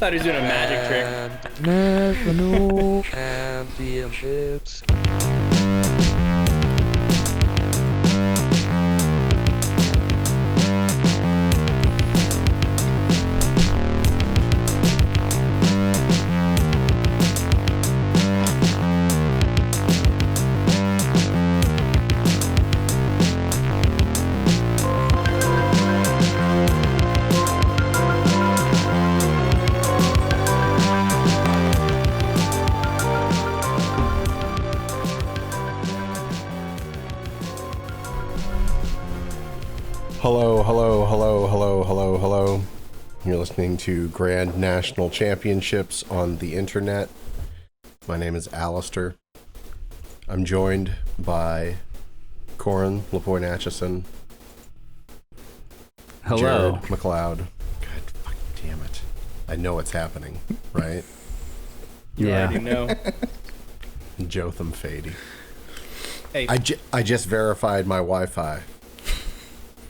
thought he was doing a magic trick. National Championships. Hello. You're listening to Grand National Championships on the internet. My name is Alistair. I'm joined by Corin LaPointe-Atchison. Hello. Jared McLeod. God fucking damn it. I know it's happening, right? You Yeah. already know. Jotham Fady. Hey, I just verified my Wi-Fi.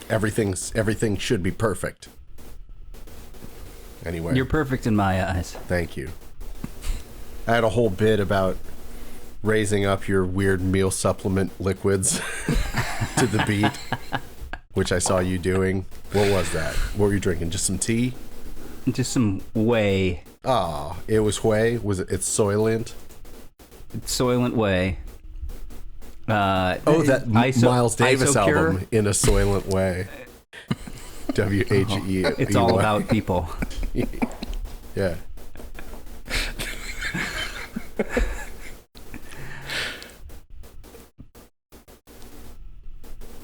Everything should be perfect. Anyway. You're perfect in my eyes. Thank you. I had a whole bit about raising up your weird meal supplement liquids to the beat, which I saw you doing. What was that? What were you drinking? Just some tea? Just some whey. Ah, it was whey? Was it? It's Soylent? Soylent whey. That Miles Davis Isocure? album, In a Soylent Way. W-H-E. It's all about people. Yeah.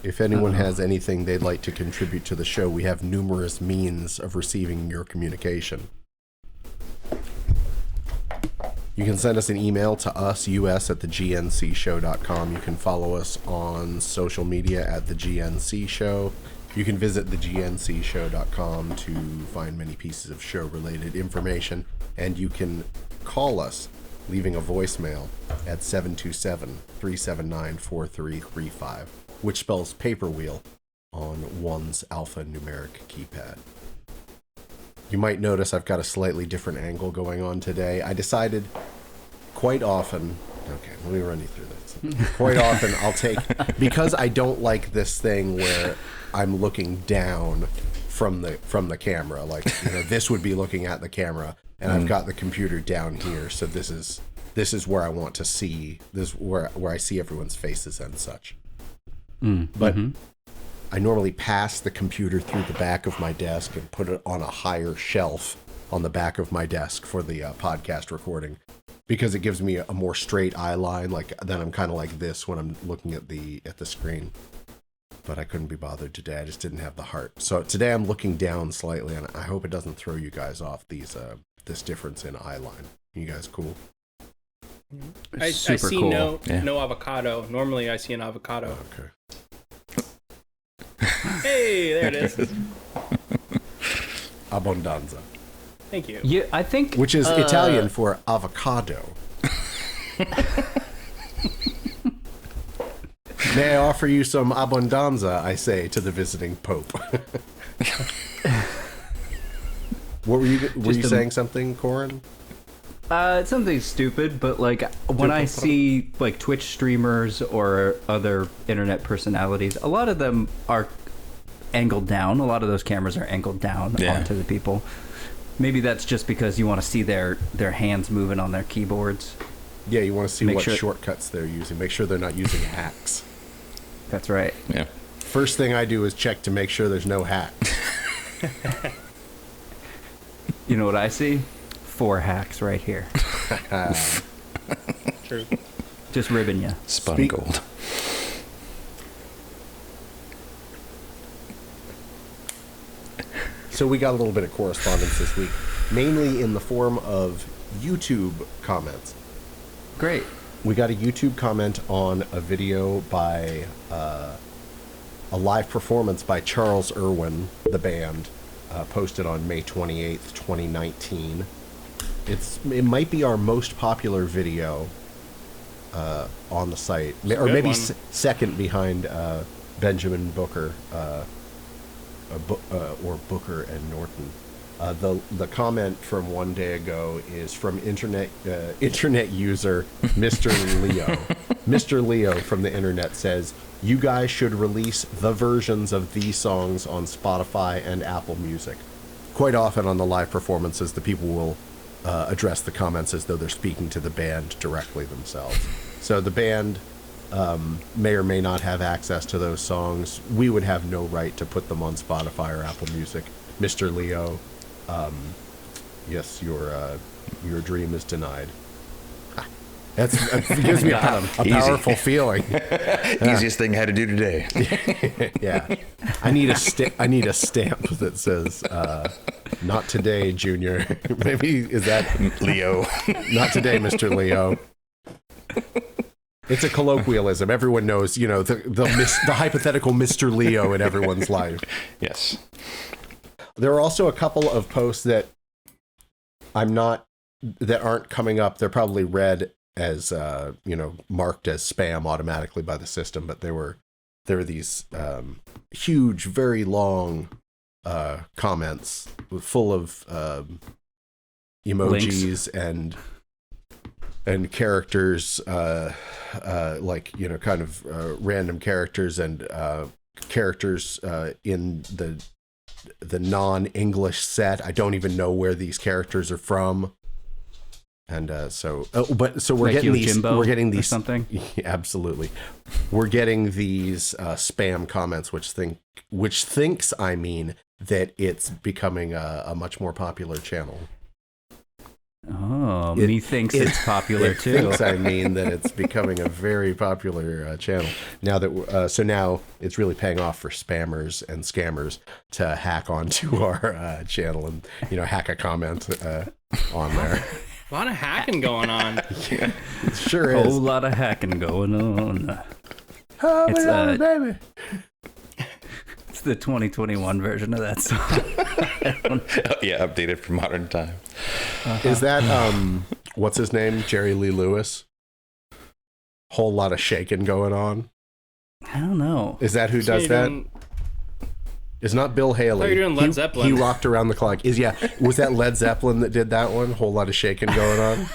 If anyone has anything they'd like to contribute to the show, we have numerous means of receiving your communication. You can send us an email to us@thegncshow.com. You can follow us on social media at the GNC Show. You can visit thegncshow.com to find many pieces of show-related information. And you can call us, leaving a voicemail at 727-379-4335, which spells paper wheel on one's alphanumeric keypad. You might notice I've got a slightly different angle going on today. I decided quite often, okay, let me run you through this. Quite often I'll take, because I don't like this thing where I'm looking down from the camera, like, you know, this would be looking at the camera, and I've got the computer down here, so this is where I want to see, this where I see everyone's faces and such. But I normally pass the computer through the back of my desk and put it on a higher shelf on the back of my desk for the podcast recording, because it gives me a more straight eye line. Like, then I'm kind of like this when I'm looking at the screen. But I couldn't be bothered today. I just didn't have the heart. So today I'm looking down slightly, and I hope it doesn't throw you guys off this difference in eye line. You guys cool? I Super see cool. no avocado. Normally I see an avocado. Okay. Hey, there it is. Abbondanza. Thank you. Yeah, I think. Which is Italian for avocado. May I offer you some abbondanza, I say to the visiting Pope. Were you saying something, Corin? It's something stupid, but like when I see like Twitch streamers or other internet personalities, a lot of them are angled down. A lot of those cameras are angled down onto the people. Maybe that's just because you want to see their hands moving on their keyboards. Yeah, you want to see Make what sure- shortcuts they're using. Make sure they're not using hacks. That's right. Yeah. First thing I do is check to make sure there's no hacks. You know what I see? 4 hacks right here. True. Just ribbing you. Spun gold. So we got a little bit of correspondence this week, mainly in the form of YouTube comments. Great. We got a YouTube comment on a video by a live performance by Charles Irwin, the band, posted on May 28th, 2019. It might be our most popular video on the site, or maybe second behind Benjamin Booker, or Booker and Norton. The comment from one day ago is from internet user Mr. Leo. Mr. Leo from the internet says, "You guys should release the versions of these songs on Spotify and Apple Music." Quite often on the live performances, the people will address the comments as though they're speaking to the band directly themselves. So the band may or may not have access to those songs. We would have no right to put them on Spotify or Apple Music. Mr. Leo, yes, your dream is denied. That gives me a powerful feeling. Easiest thing I had to do today. Yeah, I need a stamp that says "Not today, Junior." Maybe is that Leo? Not today, Mr. Leo. It's a colloquialism. Everyone knows, the hypothetical Mr. Leo in everyone's life. Yes. There are also a couple of posts that that aren't coming up. They're probably read as marked as spam automatically by the system, but there were these huge, very long comments full of emojis and characters, random characters and characters in the non-English set. I don't even know where these characters are from. And so we're like getting these. Yojimbo We're getting these or something. Yeah, absolutely. We're getting these spam comments, which thinks that it's becoming a much more popular channel. Oh, methinks it's popular too. Thinks that it's becoming a very popular channel now that now it's really paying off for spammers and scammers to hack onto our channel and hack a comment on there. A lot of hacking going on. Yeah, it sure A is. whole lot of hacking going on. Oh, baby. It's the 2021 version of that song. Yeah, updated for modern time. Is that what's his name? Jerry Lee Lewis? Whole lot of shaking going on. I don't know. Is that who does that? It's not Bill Haley. I thought you were doing Led Zeppelin. He rocked around the clock. Was that Led Zeppelin that did that one? Whole lot of shaking going on.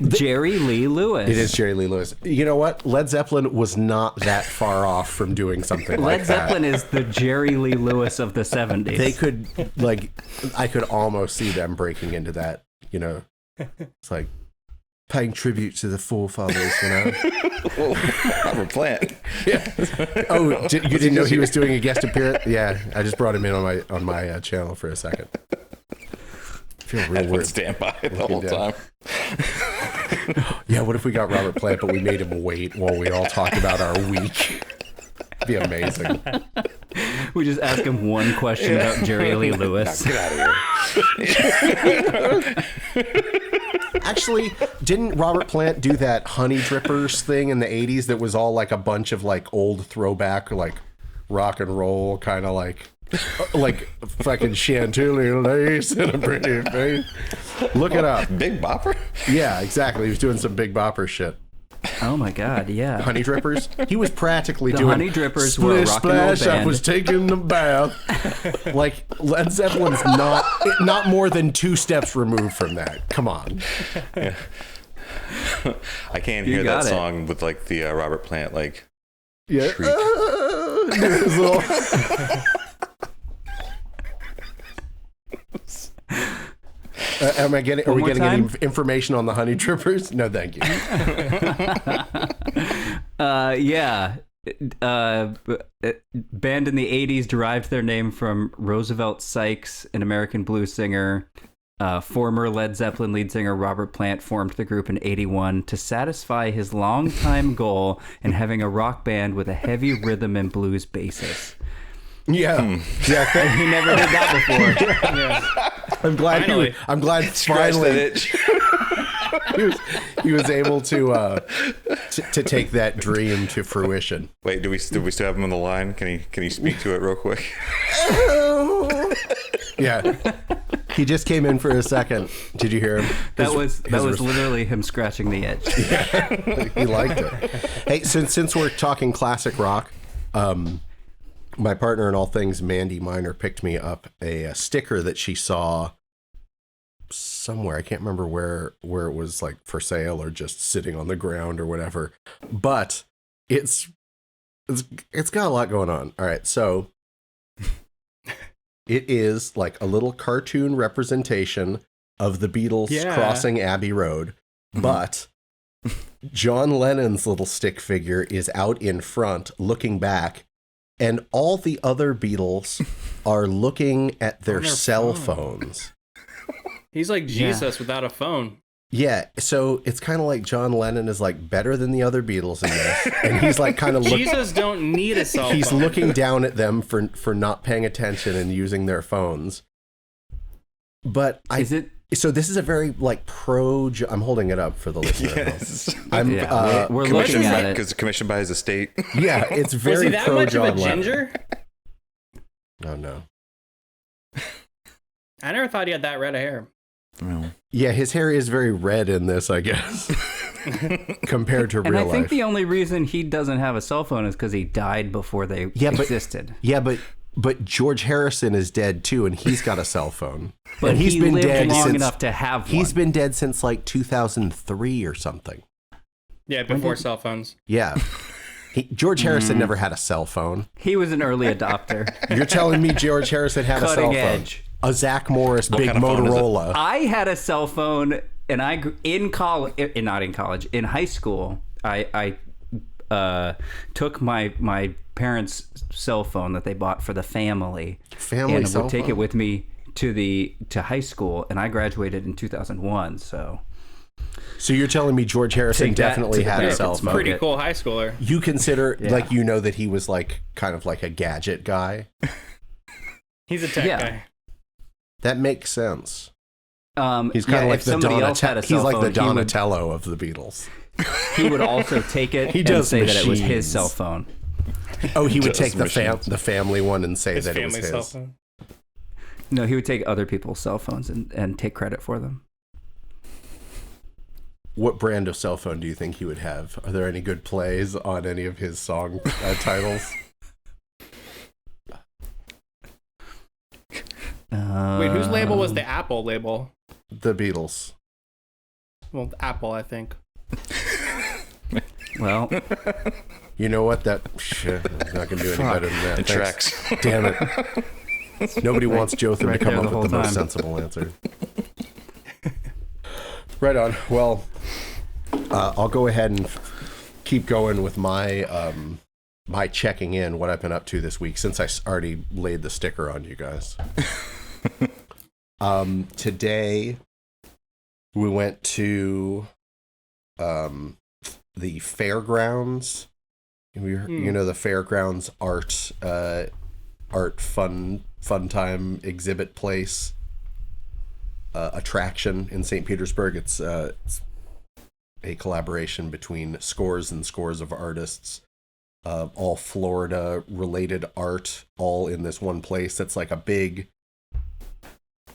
Jerry Lee Lewis. It is Jerry Lee Lewis. You know what? Led Zeppelin was not that far off from doing something like Led Zeppelin is the Jerry Lee Lewis of the 70s. They could, I could almost see them breaking into that, It's like paying tribute to the forefathers, Robert Plant. Yeah. Oh, you didn't know he was doing a guest appearance? Yeah, I just brought him in on my channel for a second. I feel real weird. Stand by the whole time. Yeah, what if we got Robert Plant, but we made him wait while we all talked about our week? It'd be amazing. We just ask him one question about Jerry Lee Lewis. Get out of here. Actually, didn't Robert Plant do that Honey Drippers thing in the 80s that was all like a bunch of old throwback rock and roll kind of like fucking chantilly lace and a pretty face? Look it up. Big Bopper? Yeah, exactly. He was doing some Big Bopper shit. Oh my God, yeah. Honey Drippers? He was practically The doing Honey Drippers were a splish rock and roll splash, I band. was taking the bath. Led Zeppelin's not more than 2 steps removed from that. Come on. Yeah. I can't You hear got that it. song with the Robert Plant Yeah. shriek. His little- Are we getting any information on the Honey Drippers? No, thank you. Yeah. Band in the 80s derived their name from Roosevelt Sykes, an American blues singer. Former Led Zeppelin lead singer Robert Plant formed the group in 1981 to satisfy his longtime goal in having a rock band with a heavy rhythm and blues basis. Yeah, exactly. He never did that before. Yeah. I'm glad. Finally. I'm glad. Scratch that Finally, itch. he was able to take that dream to fruition. Wait, do we still have him on the line? Can he speak to it real quick? Yeah, he just came in for a second. Did you hear him? That was literally him scratching the edge. He liked it. Hey, since we're talking classic rock, my partner in all things, Mandy Miner, picked me up a sticker that she saw somewhere. I can't remember where it was like for sale or just sitting on the ground or whatever. But it's got a lot going on. All right, so it is like a little cartoon representation of the Beatles crossing Abbey Road, but John Lennon's little stick figure is out in front looking back, and all the other Beatles are looking at their cell phones. He's like Jesus without a phone. Yeah, so it's kind of like John Lennon is like better than the other Beatles in this, and he's like kind of Jesus don't need a cell phone. He's looking down at them for not paying attention and using their phones. But so this is a very like I'm holding it up for the listener. Yes. We're looking at it because commissioned by his estate. Yeah, it's very Was he that pro much John of a Lennon. ginger? Oh no. I never thought he had that red hair. Well, Yeah, his hair is very red in this, I guess, compared to real life. And I think the only reason he doesn't have a cell phone is because he died before they existed. But George Harrison is dead too, and he's got a cell phone. But and he's been lived dead long enough to have one. He's been dead since like 2003 or something. Yeah, before cell phones. Yeah. George Harrison never had a cell phone. He was an early adopter. You're telling me George Harrison had a cell phone? Cutting edge. A Zach Morris big kind of phone is it? Motorola. I had a cell phone, and in high school, I took my parents' cell phone that they bought for the family, and cell would take phone. it with me to high school, and I graduated in 2001. So you're telling me George Harrison Take that definitely to the had a bank cell and phone? smoke Pretty it. cool high schooler. You consider like that he was like kind of like a gadget guy? He's a tech guy. That makes sense. He's He's kind of like the Donatello. He's like the Donatello of the Beatles. He would also take it He does and say that it was his machines. cell phone. Oh, he would take machines. the family one and say His that it was family cell his. phone. No, he would take other people's cell phones and take credit for them. What brand of cell phone do you think he would have? Are there any good plays on any of his song titles? Wait, whose label was the Apple label? The Beatles. Well, Apple, I think. Well, You know what? That shit, I'm not gonna do any better than that. it Thanks. tracks. Damn it. Nobody wants Jotham Right to come there up the with the whole most time. sensible answer. Right on. Well, I'll go ahead and keep going with my my checking in, what I've been up to this week, since I already laid the sticker on you guys. Today we went to the fairgrounds. You know, the fairgrounds art fun time exhibit place attraction in St. Petersburg. It's a collaboration between scores and scores of artists, all Florida related art, all in this one place. That's like a big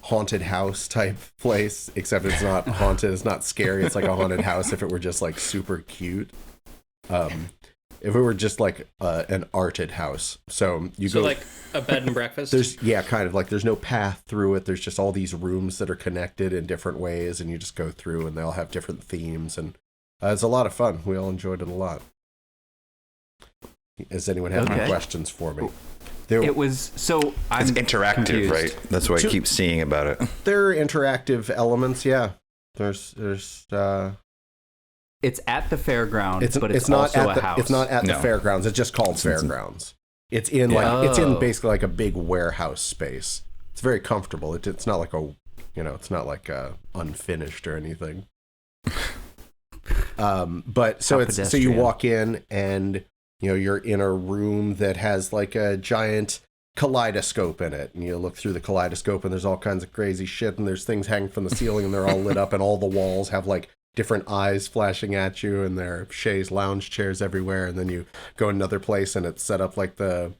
haunted house type place, except it's not haunted, it's not scary, it's like a haunted house if it were just like super cute. If it were just like an arted house. So you go like a bed and breakfast? Kind of like there's no path through it. There's just all these rooms that are connected in different ways, and you just go through and they all have different themes, and it's a lot of fun. We all enjoyed it a lot. Does anyone have any questions for me? I'm It's interactive, confused. right? That's what I keep seeing about it. There are interactive elements, yeah. There's it's at the fairground, but it's not also at a house. It's not at the No. fairgrounds. It's just called fairgrounds. It's in it's in basically like a big warehouse space. It's very comfortable. It's not like it's not like unfinished or anything. But so you walk in and you're in a room that has like a giant kaleidoscope in it, and you look through the kaleidoscope and there's all kinds of crazy shit, and there's things hanging from the ceiling and they're all lit up, and all the walls have like different eyes flashing at you, and there are chaise lounge chairs everywhere. And then you go another place and it's set up like the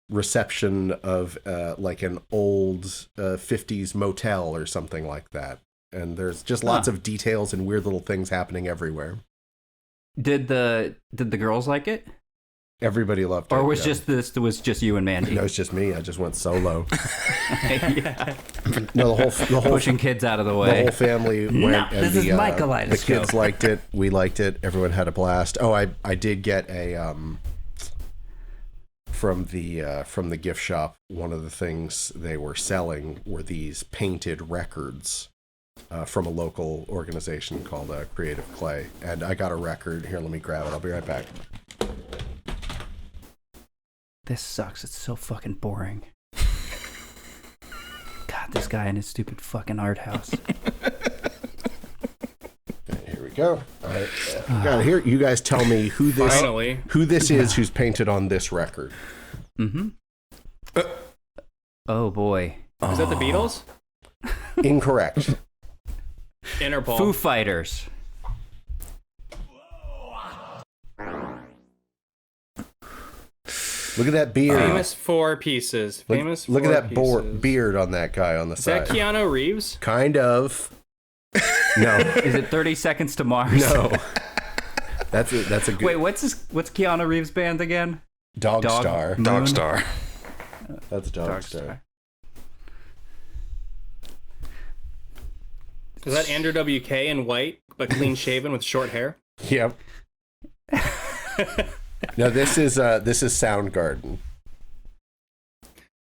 reception of like an old 50s motel or something like that. And there's just lots of details and weird little things happening everywhere. Did the girls like it? Everybody loved it. Or was just you and Mandy? No, it's just me. I just went solo. Yeah. No, the whole Pushing kids out of the the way. whole family went, and this is my the kaleidoscope. kids liked it. We liked it. Everyone had a blast. Oh, I did get a from the gift shop. One of the things they were selling were these painted records from a local organization called Creative Clay, and I got a record. Here, let me grab it. I'll be right back. This sucks. It's so fucking boring. God, this guy in his stupid fucking art house. Here we go. All right, got it here. You guys tell me who this is who's painted on this record. Mm-hmm. Oh boy. Is that the Beatles? Incorrect. Interpol. Foo Fighters. Look at that beard. Famous four pieces. Look at that beard on that guy on the Is side. that Keanu Reeves? Kind of. No. Is it 30 Seconds to Mars? No. That's a good. Wait, what's Keanu Reeves' band again? Dog Star. Moon? Dog Star. That's Dog Dog Star. Star. Is that Andrew WK in white but clean shaven with short hair? Yep. No, this is Soundgarden.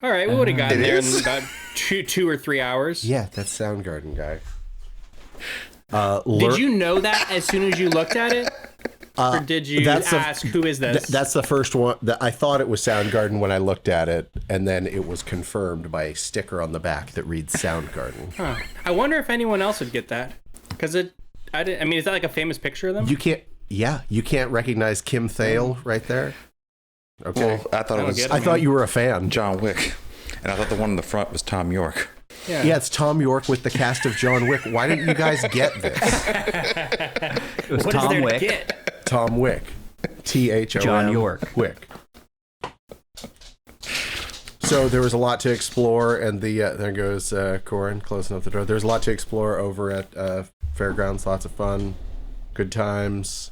All right, we would have gotten It there is? in about two or 3 hours. Yeah, that's Soundgarden guy. Did you know that as soon as you looked at it? Or did you ask, who is this? That's the first one. I thought it was Soundgarden when I looked at it, and then it was confirmed by a sticker on the back that reads Soundgarden. Huh. I wonder if anyone else would get that. Because is that like a famous picture of them? You can't recognize Kim Thale right there. Okay. Well, I thought it was I thought you were a fan. John Wick, and I thought the one in the front was Tom York. Yeah, it's Tom York with the cast of John Wick. Why didn't you guys get this? It was What is Tom there to Wick. get? Tom Wick. THOM. John York. Wick. So there was a lot to explore, and there goes Corin closing up the door. There's a lot to explore over at Fairgrounds. Lots of fun, good times.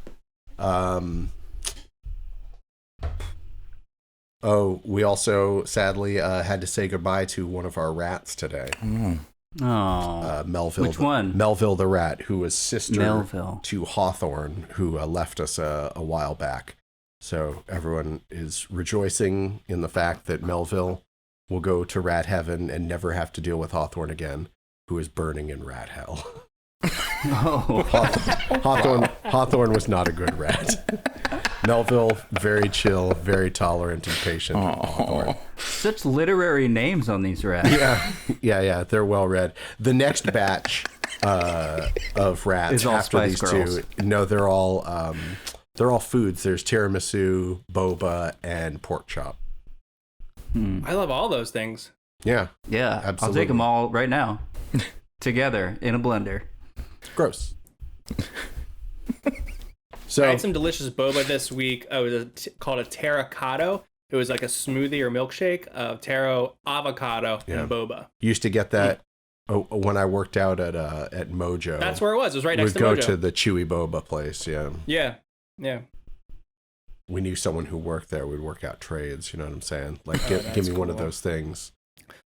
We also sadly had to say goodbye to one of our rats today. Oh. Melville. Which one? Melville the rat, who was sister Melville. to Hawthorne, who left us a while back. So everyone is rejoicing in the fact that Melville will go to rat heaven and never have to deal with Hawthorne again, who is burning in rat hell. Oh. Hawthorne was not a good rat. Melville, very chill, very tolerant and patient. Hawthorne. Such literary names on these rats. Yeah. They're well read. The next batch of rats Is all after Spice these Girls. two, no, they're all foods. There's tiramisu, boba, and pork chop. I love all those things. Yeah, Yeah. Absolutely. I'll take them all right now. Together in a blender. gross. I So had some delicious boba this week. It was called a terracotta. It was like a smoothie or milkshake of taro, avocado, and boba. used to get that when I worked out at Mojo. That's where it was. It was right next We'd to go Mojo. to the Chewy Boba place. Yeah. Yeah. We knew someone who worked there. We'd work out trades. You know what I'm saying? Like, give that's me one of cool. those things.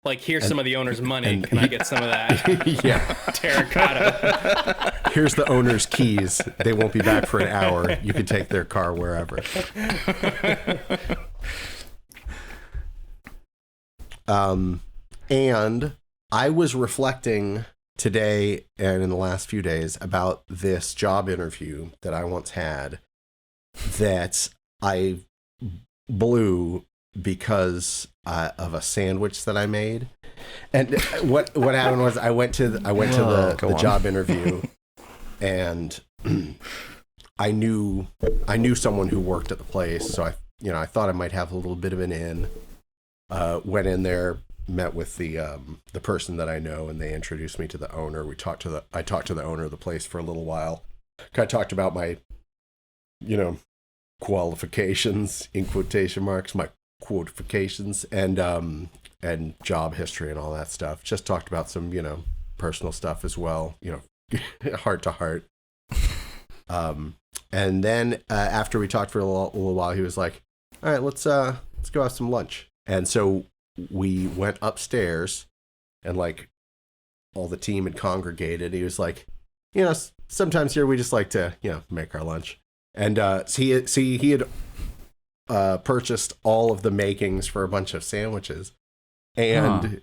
Like, here's some of the owner's money. Can I get some of that Yeah. terracotta? Here's the owner's keys. They won't be back for an hour. You can take their car wherever. And I was reflecting today and in the last few days about this job interview that I once had that I blew because of a sandwich that I made. And what happened was I went to the job interview, and I knew someone who worked at the place, so I thought I might have a little bit of an in. Went in there, met with the person that I know, and they introduced me to the owner. I talked to the owner of the place for a little while. I talked about my, qualifications in quotation marks, my qualifications, and job history and all that stuff. Just talked about some, personal stuff as well, heart to heart. And then after we talked for a little while, he was like, all right, let's go have some lunch. And so we went upstairs, and like all the team had congregated. He was like, sometimes here we just like to, make our lunch. And so he had purchased all of the makings for a bunch of sandwiches, and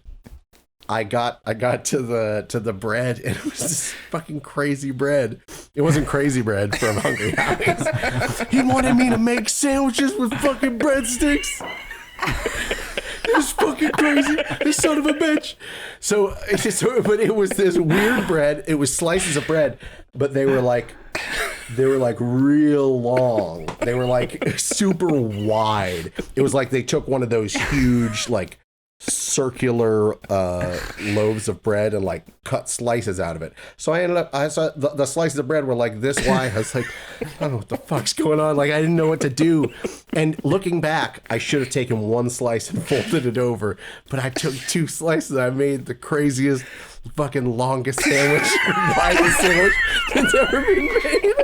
I got to the bread, and it was this fucking crazy bread. It wasn't crazy bread from Hungry Howie's. He wanted me to make sandwiches with fucking breadsticks. It was fucking crazy. This son of a bitch. But it was this weird bread. It was slices of bread, but they were like real long. They were like super wide. It was like they took one of those huge like circular loaves of bread and like cut slices out of it. So I saw the slices of bread were like this wide. I was like, I don't know what the fuck's going on. Like I didn't know what to do. And looking back, I should have taken one slice and folded it over, but I took 2 slices. I made the craziest fucking longest sandwich, widest sandwich that's ever been made.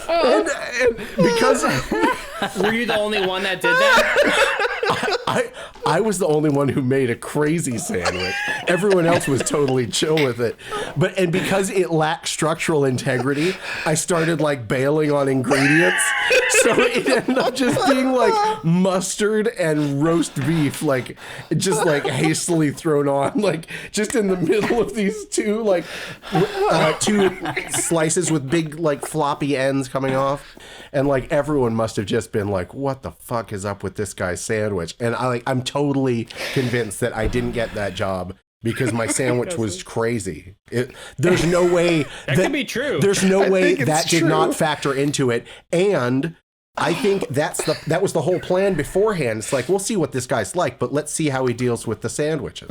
And because were you the only one that did that? I was the only one who made a crazy sandwich. Everyone else was totally chill with it. And because it lacked structural integrity, I started like bailing on ingredients. So it ended up just being like mustard and roast beef, like just like hastily thrown on, like just in the middle of these 2 like 2 slices with big like floppy ends coming off. And like everyone must have just been like, what the fuck is up with this guy's sandwich? And I'm totally convinced that I didn't get that job because my sandwich was crazy. There's no way that could be true. There's no way that true. did not factor into it. And I think that was the whole plan beforehand. It's like, we'll see what this guy's like, but let's see how he deals with the sandwiches.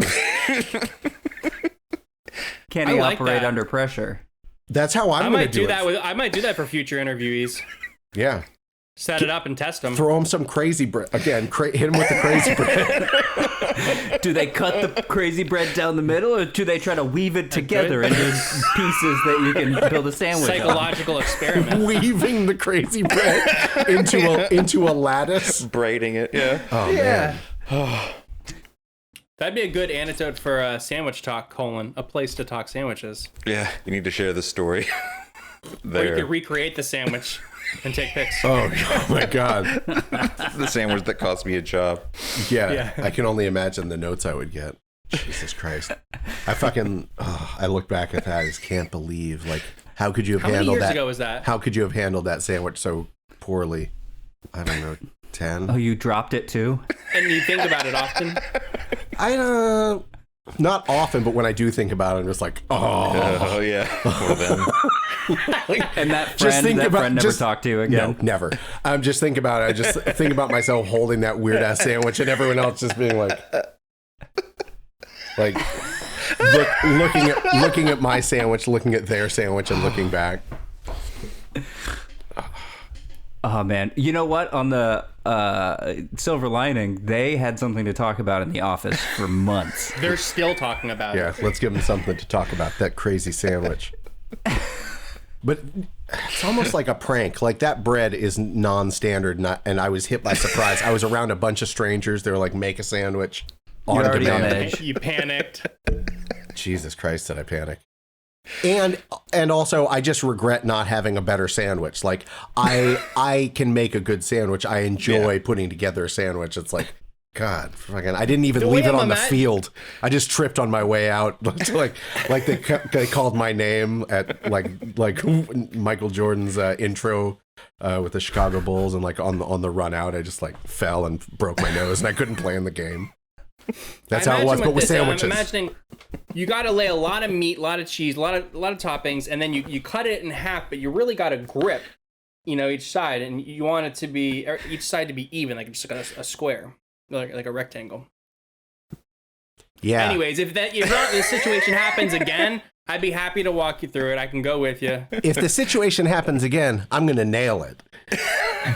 Can he like operate that. under pressure? That's how I'm going to do it. I might do that for future interviewees. Yeah. Set it up and test them. Throw him some crazy bread. Again, hit him with the crazy bread. Do they cut the crazy bread down the middle, or do they try to weave it together into pieces that you can build a sandwich Psychological experiment. Weaving the crazy bread into a lattice. Braiding it, yeah. Oh, man. That'd be a good antidote for sandwich talk, a place to talk sandwiches. Yeah, you need to share the story. Or you could recreate the sandwich and take pics. Oh my God. The sandwich that cost me a job. Yeah, I can only imagine the notes I would get. Jesus Christ. I look back at that, I just can't believe, like, how could you have handled that? How many years ago was that? How could you have handled that sandwich so poorly? I don't know, 10? Oh, you dropped it too? And you think about it often? Not often, but when I do think about it, I'm just like, Oh, yeah. Well, then. And that friend never talked to you again? No, never. Just think about it. I just think about myself holding that weird ass sandwich and everyone else just being like looking at my sandwich, looking at their sandwich, and looking back. Oh man, you know what? On the Silver Lining, they had something to talk about in the office for months. They're still talking about it. Yeah, let's give them something to talk about. That crazy sandwich. But it's almost like a prank. Like, that bread is non-standard, and I was hit by surprise. I was around a bunch of strangers. They were like, make a sandwich. You're already demand. on edge. You panicked. Jesus Christ, did I panic? And also, I just regret not having a better sandwich. Like, I can make a good sandwich. I enjoy putting together a sandwich. It's like, God, fucking, I didn't even leave it on the field. I just tripped on my way out. like they called my name at like Michael Jordan's intro with the Chicago Bulls, and like on the run out, I just like fell and broke my nose, and I couldn't play in the game. That's how it was, but with sandwiches. I'm imagining you got to lay a lot of meat, a lot of cheese, a lot of toppings, and then you cut it in half, but you really got to grip, each side, and you want it to be each side to be even, like just like a square, like a rectangle. Yeah. Anyways, if this situation happens again, I'd be happy to walk you through it. I can go with you. If the situation happens again, I'm gonna nail it.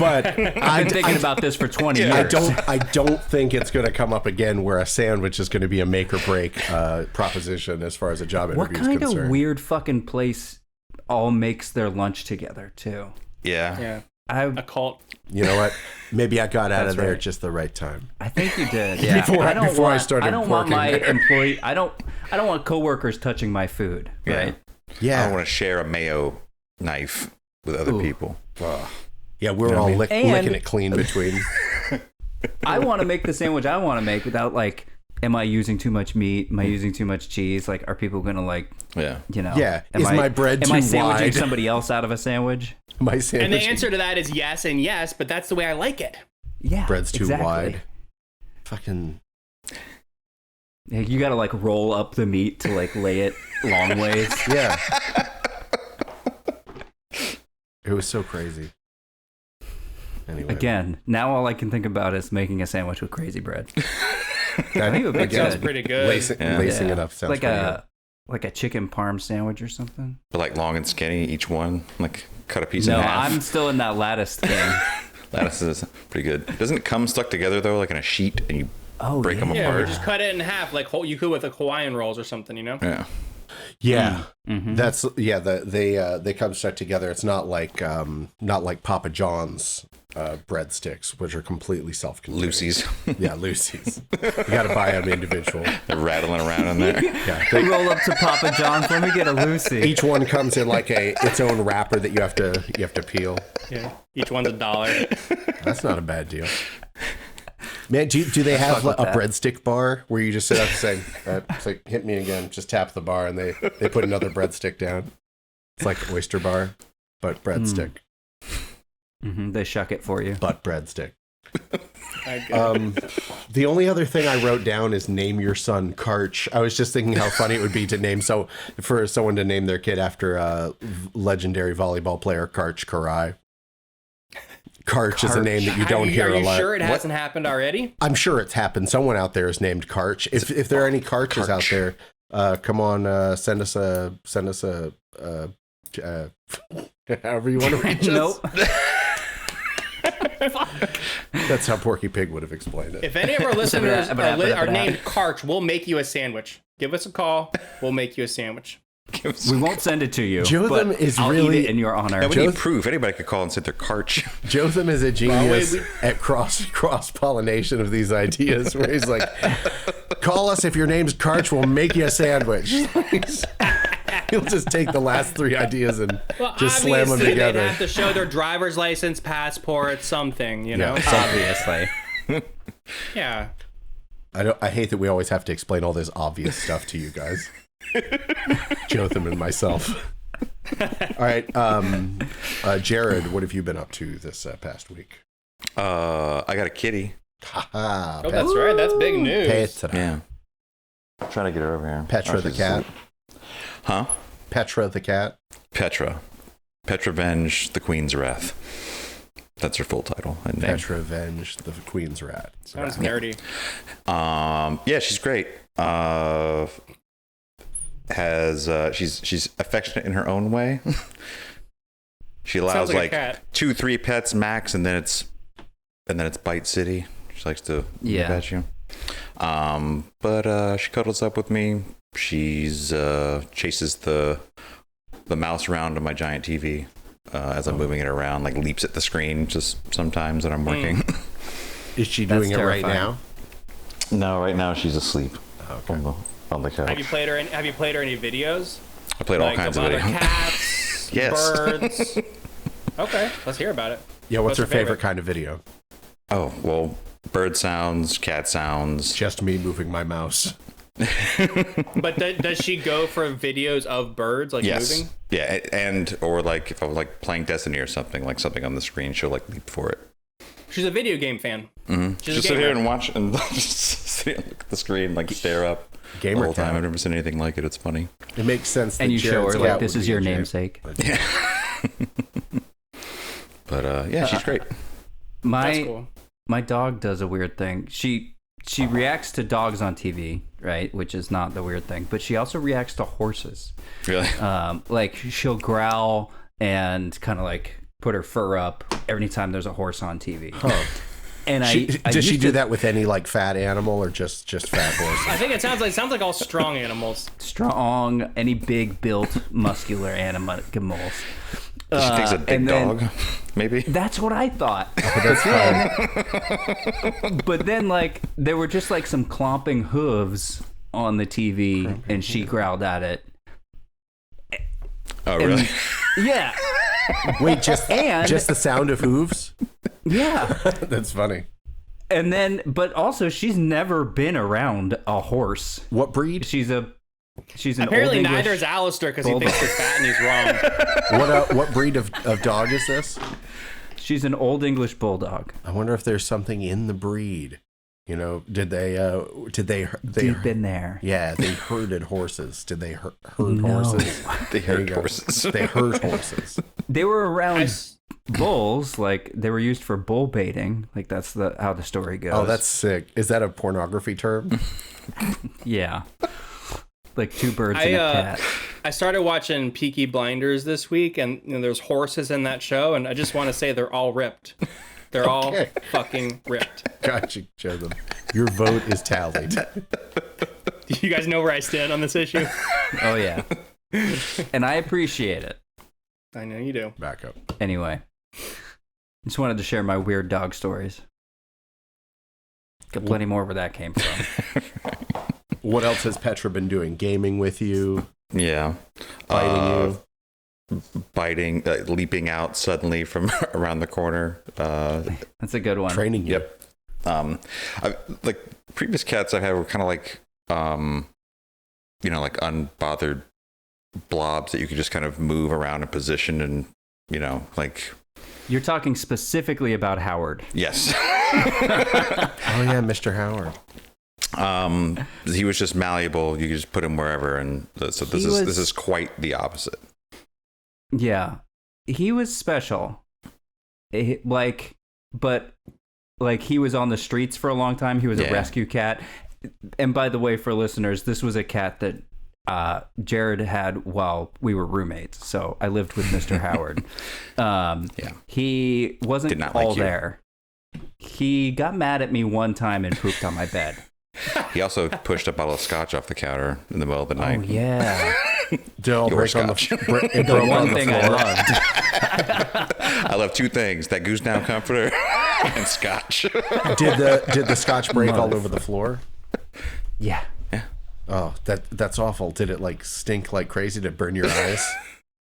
But I've been thinking about this for 20 years. I don't think it's going to come up again where a sandwich is going to be a make or break proposition as far as a job interview is concerned. What kind of weird fucking place all makes their lunch together too? Yeah. Yeah. A cult. You know what? Maybe I got out of there right. at just the right time. I think you did. Yeah. Before I started I don't want working my there. employee. I don't want coworkers touching my food. Yeah. Right. I Yeah. don't want to share a mayo knife with other Ooh. people. Yeah, we're know all what I mean? And- licking it clean between. I want to make the sandwich I want to make without like, am I using too much meat? Am I using too much cheese? Like, are people gonna like, Yeah. you know? Yeah. Am Is I, my bread am too I sandwiching wide? somebody else out of a sandwich? My sandwich. And the answer to that is yes and yes, but that's the way I like it. Yeah. bread's too exactly. wide. Fucking. Yeah, you gotta like roll up the meat to like lay it long ways. Yeah. It was so crazy. Anyway. Again, now all I can think about is making a sandwich with crazy bread. I think it would be That sounds good. pretty good. Lacing Yeah. it up sounds Like pretty a chicken parm sandwich or something. But like long and skinny, each one. Like cut a piece No, in half. I'm still in that lattice thing. That is pretty good. Doesn't it come stuck together though, like in a sheet, and you Oh, break them Yeah, apart? we just cut it in half like you could with like Hawaiian rolls or something, you know? Yeah. Yeah, Mm-hmm. that's they come stuck together. It's not like Papa John's breadsticks, which are completely self-contained. Lucy's. Yeah, Lucy's. You got to buy them individual. They're rattling around in there. Yeah, they, Roll up to Papa John's. Let me get a Lucy. each one comes in like its own wrapper that you have to peel. Yeah. Each one's $1. That's not a bad deal. Man, do they have with a that. breadstick bar where you just sit up and say, it's like, hit me again, just tap the bar, and they put another breadstick down. It's like oyster bar, but breadstick. They shuck it for you. But breadstick. Okay. The only other thing I wrote down is name your son Karch. I was just thinking how funny it would be to for someone to name their kid after legendary volleyball player Karch Karai. Karch is a name that you don't hear Are a you lot. sure it hasn't happened already? I'm sure it's happened. Someone out there is named Karch. If there are any Karches out there, come on, send us a however you want to reach us. Nope. That's how Porky Pig would have explained it. If any of our listeners are named Karch, we'll make you a sandwich. Give us a call. We'll make you a sandwich. We won't send it to you. Jotham but is I'll really- eat it in your honor. Now, we need proof. Anybody could call and say they're Karch. Jotham is a genius we- at cross pollination of these ideas, where he's like, "Call us if your name's Karch. We'll make you a sandwich." He'll just take the last three ideas and just slam them obviously, together. They'd have to show their driver's license, passport, something, you know? Obviously. Yeah. I hate that we always have to explain all this obvious stuff to you guys. Jotham and myself. All right, Jared, what have you been up to this past week? I got a kitty. Haha, Oh, that's right. That's big news. Petra. Yeah. I'm trying to get her over here. Petra the she's cat. asleep. Huh? Petra the cat. Petra. Petravenge, the Queen's Wrath. That's her full title and name. Petra Venge, the Queen's Rat. Sounds nerdy. Yeah, she's great. She's affectionate in her own way. She allows Sounds like a like cat. 2-3 pets max, and then it's Bite City. She likes to pet you. But she cuddles up with me. She's chases the mouse around on my giant TV as I'm moving it around, like leaps at the screen just sometimes when I'm working. Is she doing it right terrifying. now? No, right now she's asleep on the couch. Have you played her any videos? I played all Like kinds of other videos. cats, Yes. birds. Okay, let's hear about it. Yeah, what's her your favorite kind of video? Oh, well, bird sounds, cat sounds. Just me moving my mouse. But does she go for videos of birds like Yes. moving? Yeah, and or like if I was like playing Destiny or something, like something on the screen, she'll like leap for it. She's a video game fan. Mm-hmm. She's Just a sit here gamer. and watch and just sit here and look at the screen, like stare up Gamer the whole time. cat. I've never seen anything like it. It's funny. It makes sense. And that you show Jared's her cat like, this would is be your a Jared. namesake. But yeah, she's great. That's My cool. my dog does a weird thing. She reacts to dogs on TV, right? Which is not the weird thing. But she also reacts to horses. Really? Like she'll growl and kind of like put her fur up every time there's a horse on TV. And Does she do that with any like fat animal or just fat horses? I think it sounds like all strong animals. Strong, any big built muscular animals. She thinks a big and then- dog, maybe. That's what I thought. But then, like, there were just like some clomping hooves on the TV, and she growled at it. Oh, really? Yeah, Wait, just And- the sound of hooves? yeah. That's funny. And then, but also, she's never been around a horse. What breed? She's an Apparently, old neither English is Alistair because he bulldog. thinks you're fat and he's wrong. What breed of dog is this? She's an old English bulldog. I wonder if there's something in the breed. You know, did they Deep in there. Yeah, they herded horses. Did they herd No. horses? They There you herd go. horses. They herd horses. They were around s- bulls, like they were used for bull baiting. Like that's how the story goes. Oh, that's sick. Is that a pornography term? yeah. Like two birds and a cat. I started watching Peaky Blinders this week, and there's horses in that show, and I just want to say they're all ripped. They're all Okay. fucking ripped. Gotcha, Jotham. Your vote is tallied. Do you guys know where I stand on this issue? Oh yeah. And I appreciate it. I know you do. Back up. Anyway, just wanted to share my weird dog stories. Got plenty more where that came from. What else has Petra been doing? Gaming with you? Yeah. Biting you? Biting, leaping out suddenly from around the corner. That's a good one. Training you? Yep. Like previous cats I've had were kind of like, like unbothered blobs that you could just kind of move around in position and, like, You're talking specifically about Howard. yes. Oh yeah, Mr. Howard. He was just malleable. You could just put him wherever. And so this is quite the opposite. Yeah. He was special. He was on the streets for a long time. He was a rescue cat. And by the way, for listeners, this was a cat that Jared had while we were roommates. So I lived with Mr. Howard. He wasn't Did not all like you. there. He got mad at me one time and pooped on my bed. He also pushed a bottle of scotch off the counter in the middle of the night. Oh, yeah. Don't Your break on scotch. it The broke on one the thing I floor. loved. I love two things: that goose down comforter and scotch. Did the scotch break all over the floor? Yeah. Oh, that's awful. Did it like stink like crazy? Did it burn your eyes?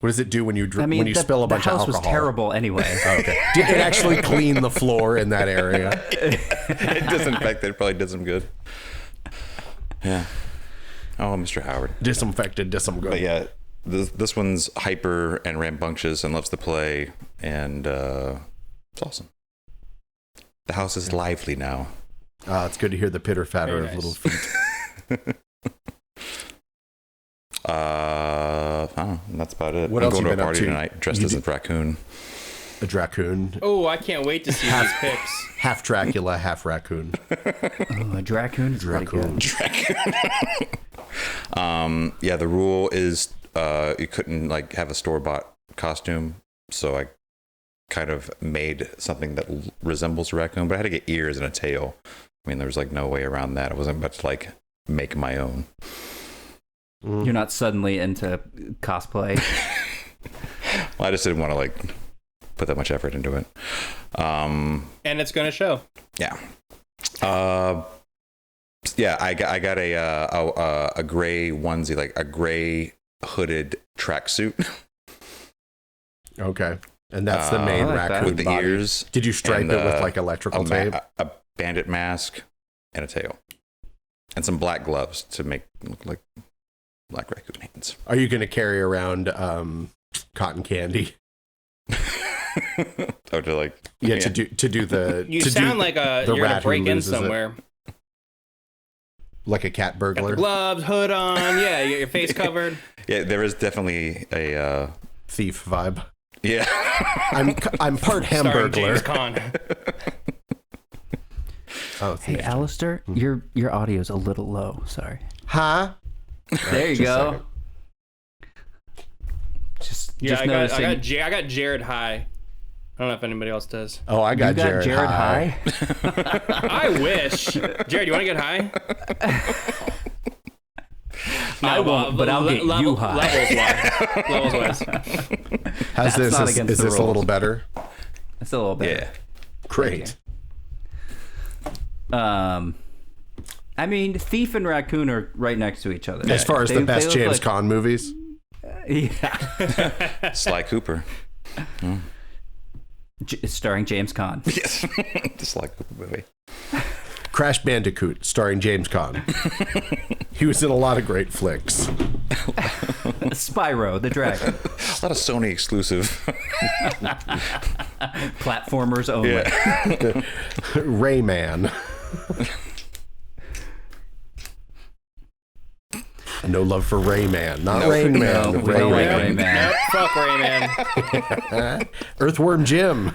What does it do when you when you spill a bunch the of house alcohol? was terrible anyway. Oh, okay. Did it actually clean the floor in that area? It disinfected. Probably did some good. Yeah. Oh, Mr. Howard. Disinfected, did some good. But yeah, this one's hyper and rambunctious and loves to play, and it's awesome. The house is lively now. It's good to hear the pitter fatter Very of nice. little feet. I don't know. That's about it. What I'm else going you to a been up party to? tonight dressed You as a did- raccoon. A raccoon, Oh, I can't wait to see these pics. half Dracula, half raccoon. Oh, a Dracoon is pretty good. Yeah, the rule is you couldn't like have a store-bought costume, so I kind of made something that resembles a raccoon, but I had to get ears and a tail. I mean, there was like no way around that. I wasn't about to like make my own. You're not suddenly into cosplay. Well, I just didn't want to like put that much effort into it. And it's going to show. Yeah. Yeah, I got a gray onesie, like a gray hooded tracksuit Okay. And that's the main I like that. raccoon with the body. ears. Did you stripe and, it with like electrical tape? a bandit mask and a tail, and some black gloves to make it look like black raccoon hands. Are you going to carry around cotton candy? Oh, to like To do the. You to sound do like the you're going rat to who break in loses it. somewhere. Like a cat Got burglar. the gloves, hood on. Yeah, your face covered. Yeah, there is definitely a Thief vibe. yeah. I'm part Starring James hamburglar. Caan. Oh, Hey, thief. Alistair, your audio's a little low. Sorry. Huh? There you Just a go. second. Yeah, I noticing. got Jared high. I don't know if anybody else does. Oh, I got, You got Jared high. I wish. Jared, you want to get high? I won't, but I'll get you high. Levels wise. How's That's not this? against Is the this a little rules. better? It's a little bit. Yeah. Great. I mean, Thief and Raccoon are right next to each other. As far as the best look James like- Caan movies, Yeah. Sly Cooper. Starring James Caan. Yes. The Sly Cooper movie. Crash Bandicoot, starring James Caan. He was in a lot of great flicks. Spyro the Dragon. A lot of Sony exclusive. Platformers only. Yeah. Rayman. No love for Rayman. Not Rain Man. No, we don't like Rayman. Rayman. Nope, fuck Rayman. Earthworm Jim.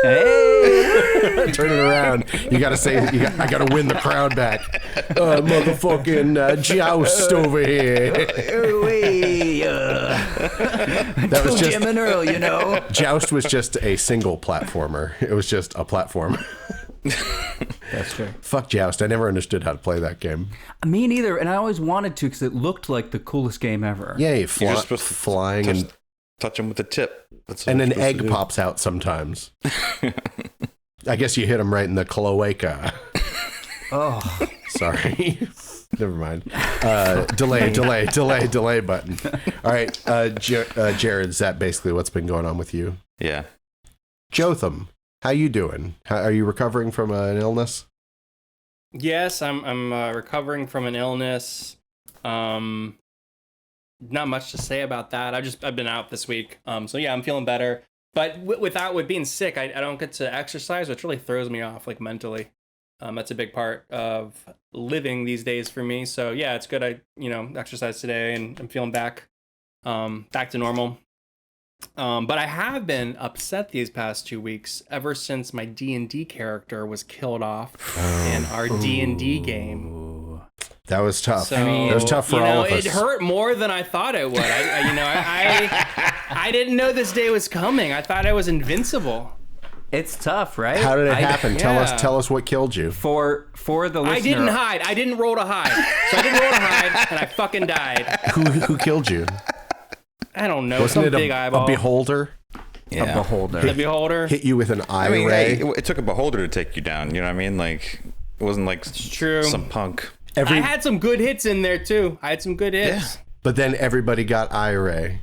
Hey! Turn it around. You gotta say, I gotta win the crowd back. Motherfucking Joust over here. That was just, Jim and Earl, you know. Joust was just a single platformer. It was just a platform. That's true. Fuck Joust. I never understood how to play that game. Me neither, and I always wanted to because it looked like the coolest game ever. Yay, You're just supposed to flying and touch him with a tip. That's and what an you're supposed egg to do. pops out sometimes. I guess you hit him right in the cloaca. Oh, Sorry. Never mind. Delay button. All right, Jared, is that basically what's been going on with you? Yeah. Jotham, how you doing? Are you recovering from an illness? Yes, I'm recovering from an illness. Not much to say about that. I've been out this week. So yeah, I'm feeling better. But with being sick, I don't get to exercise, which really throws me off, like mentally. That's a big part of living these days for me. So yeah, it's good. I exercised today and I'm feeling back to normal. But I have been upset these past 2 weeks ever since my D&D character was killed off in our D&D game. That was tough. So, That was tough for all of us. It hurt more than I thought it would. I didn't know this day was coming. I thought I was invincible. it's tough, right? How did it happen? yeah. Tell us what killed you. For the listener, I didn't hide. I didn't roll to hide. So I didn't roll to hide, and I fucking died. Who killed you? I don't know. Wasn't Some it big eyeball. a beholder? a beholder. The beholder. Hit you with an eye I mean, ray? hey, it took a beholder to take you down. You know what I mean? Like, it wasn't like true. some punk. I had some good hits in there too. I had some good hits. But then everybody got eye ray.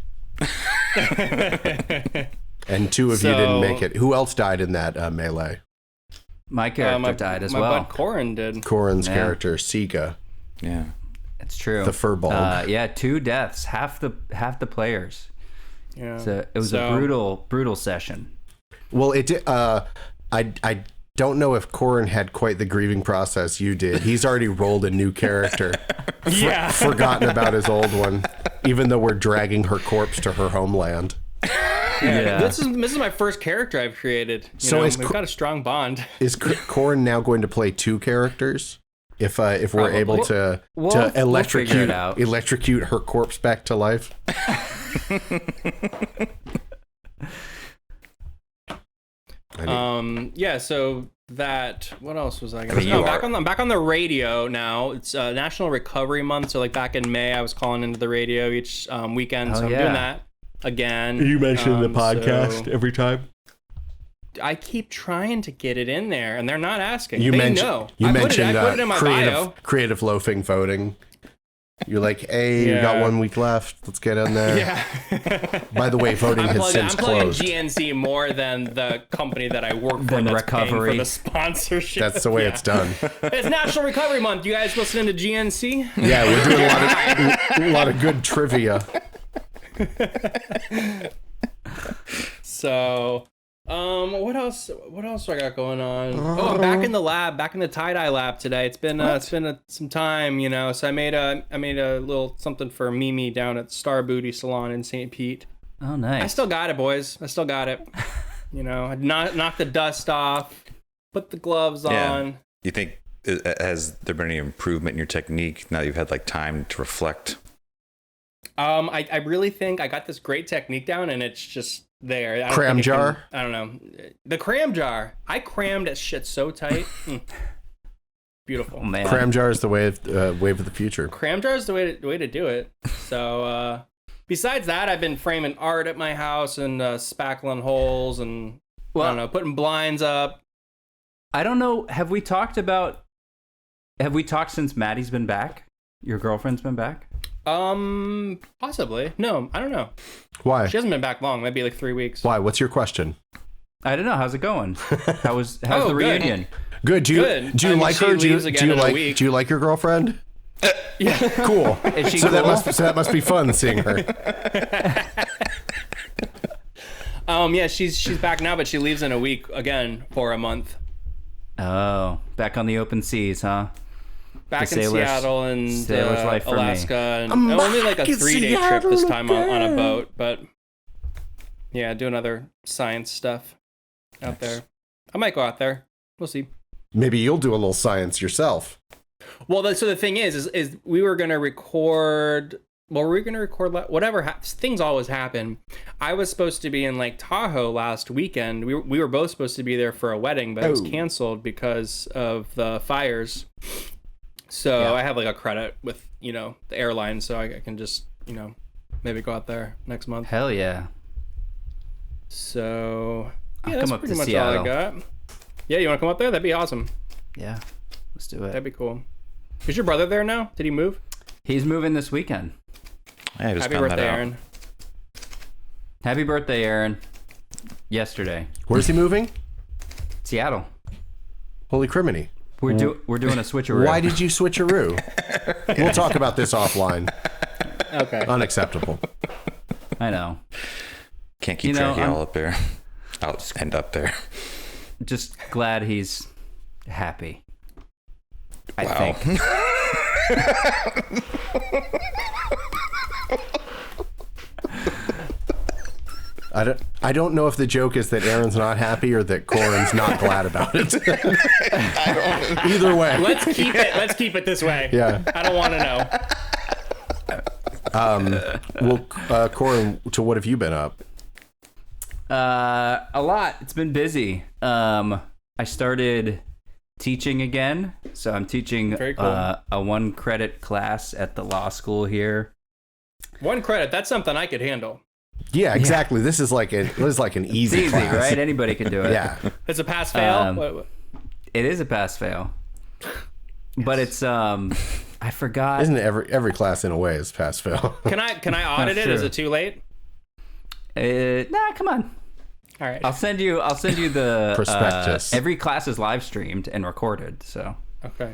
And two of you didn't make it. Who else died in that melee? My character died as my well. bud Corin did. Corin's Yeah. character, Sika, Yeah. It's true. the furball. Yeah, 2 deaths, half the players. Yeah. So it was a brutal session. Well, it did. I don't know if Corin had quite the grieving process you did. He's already rolled a new character. Yeah. Forgotten about his old one, even though we're dragging her corpse to her homeland. Yeah. This is my first character I've created. So We've got a strong bond. Is Corin now going to play 2 characters? If we're Probably. able to We'll figure it out. electrocute her corpse back to life. Yeah, so that, what else was I gonna say? You I'm back on the radio now. It's National Recovery Month, so like back in May I was calling into the radio each weekend, so I'm doing that again. So every time. I keep trying to get it in there and they're not asking. You They mentioned know. you I mentioned put it in my bio. creative loafing voting. You're like, hey, you got Yeah. 1 week left. Let's get in there. Yeah. By the way, voting has since I'm plugging closed. GNC more than the company that I work for Than that's Recovery. paying for the sponsorship. That's the way it's done. It's National Recovery Month. You guys listening to GNC? Yeah, we're doing a lot of good trivia. So, what else do I got going on? Oh, I'm back in the lab, back in the tie-dye lab today. It's been some time, So I made a little something for Mimi down at Star Booty Salon in St. Pete. Oh, I nice. still got it, boys. I still got it. I knocked the dust off, put the gloves on. You think, has there been any improvement in your technique now that you've had like time to reflect? I really think I got this great technique down, and it's just there. I don't Cram think it jar? I don't know. The cram jar. I crammed that shit so tight. beautiful. Oh, man. Cram jar is the wave of the future. Cram jar is the way to do it. So besides that, I've been framing art at my house and spackling holes and I don't know, putting blinds up. I don't know. Have we talked since Maddie's been back? Your girlfriend's been back? Possibly. No, I don't know. Why? She hasn't been back long. Maybe like 3 weeks. Why? What's your question? I don't know. How's it going? How's the good. reunion? Good. Do you like her? Do you like your girlfriend? Yeah. Cool. Is she So cool? that must be fun seeing her. Yeah, she's back now, but she leaves in a week again for a month. Oh, back on the open seas, huh? Back The in sailor's- Seattle and sailor's life for me. Alaska, and I'm only like a back in 3-day trip Seattle this time on a again. boat. But yeah, doing other science stuff out there. I might go out there. We'll see. Maybe you'll do a little science yourself. Well, so the thing is we were gonna record. Well, we're gonna record whatever. Things always happen. I was supposed to be in Lake Tahoe last weekend. We were both supposed to be there for a wedding, but it was canceled because of the fires. So Yeah. I have like a credit with the airline, so I can just maybe go out there next month. Hell yeah. So I'll yeah, that's come up pretty to much Seattle. all I got. Yeah, you want to come up there? That'd be awesome. Yeah. Let's do it. That'd be cool. Is your brother there now? Did he move? He's moving this weekend. I just Happy found birthday, that out. Aaron. Happy birthday, Aaron. Yesterday. Where's he moving? Seattle. Holy criminy. We're doing a switcheroo. Why did you switcheroo? We'll talk about this offline. Okay. Unacceptable. I know. Can't keep track of y'all up there. I'll just end up there. Just glad he's happy. I Wow. think. I don't know if the joke is that Aaron's not happy or that Corin's not glad about it. Either way. Let's keep it this way. Yeah. I don't want to know. Well, Corin, to what have you been up? A lot. It's been busy. I started teaching again. So I'm teaching Very cool. a 1-credit class at the law school here. 1 credit. That's something I could handle. Yeah, exactly. This is like an It's easy easy, class. right? Anybody can do it. Yeah. It's a pass fail. Um, It is a pass fail. But it's I forgot. Isn't it every class in a way is pass fail? Can I audit it? Sure. Is it too late? Nah, come on. All right. I'll send you the Prospectus. Every class is live streamed and recorded, so Okay.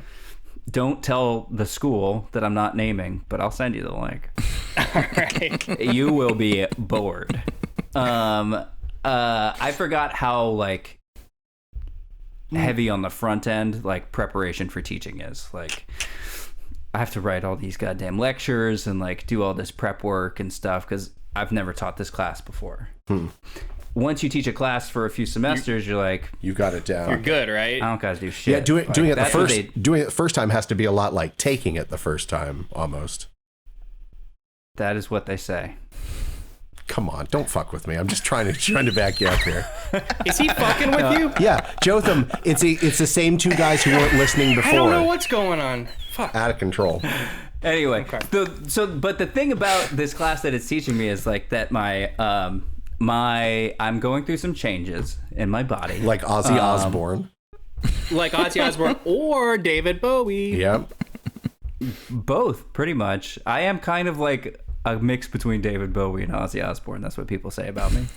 don't tell the school that I'm not naming, but I'll send you the link. All right. You will be bored. I forgot how heavy on the front end preparation for teaching is. I have to write all these goddamn lectures and do all this prep work and stuff because I've never taught this class before. Once you teach a class for a few semesters, you're like, You got it down. You're good, right? I don't gotta do shit. Yeah, doing it that's what they- doing it the first time has to be a lot like taking it the first time almost. That is what they say. Come on, don't fuck with me. I'm just trying to back you up here. Is he fucking with you? Yeah, Jotham, it's the same 2 guys who weren't listening before. I don't know what's going on. Fuck. Out of control. Anyway, Okay. but the thing about this class that it's teaching me is that I'm going through some changes in my body. Like Ozzy Osbourne. Like Ozzy Osbourne or David Bowie. Yep. Both, pretty much. I am kind of like a mix between David Bowie and Ozzy Osbourne. That's what people say about me.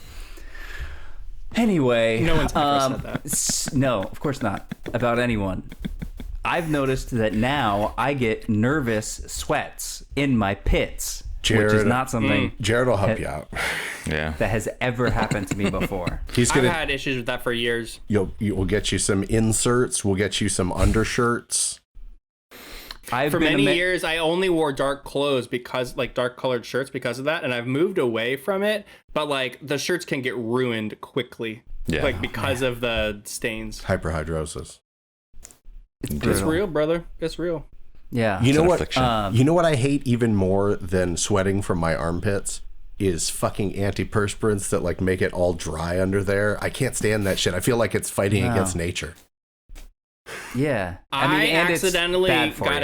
Anyway, No one's ever said that. No, of course not. About anyone. I've noticed that now I get nervous sweats in my pits, which is Jared- not something Jared will help you out. Yeah. that has ever happened to me before. He's I've gonna. had issues with that for years. We'll get you some inserts. We'll get you some undershirts. I've For been many years, I only wore dark clothes because, dark colored shirts because of that, and I've moved away from it. But the shirts can get ruined quickly, Yeah. because of the stains. Hyperhidrosis. It's brutal. real, brother. It's real. Yeah. You It's know an what? affliction. You know what I hate even more than sweating from my armpits is fucking antiperspirants that make it all dry under there. I can't stand that shit. I feel like it's fighting No. against nature. Yeah. I and it's accidentally bad for got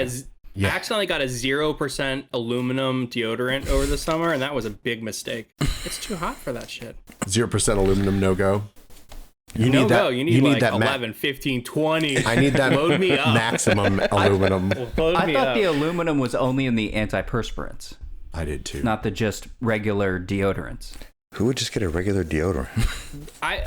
you. accidentally got a 0% aluminum deodorant over the summer, and that was a big mistake. It's too hot for that shit. 0% aluminum, no go. You need that. You need like that 11, 15, 20. I need that Load me up. maximum aluminum. Load I me thought up. the aluminum was only in the antiperspirants, I did too. not the just regular deodorants. Who would just get a regular deodorant? I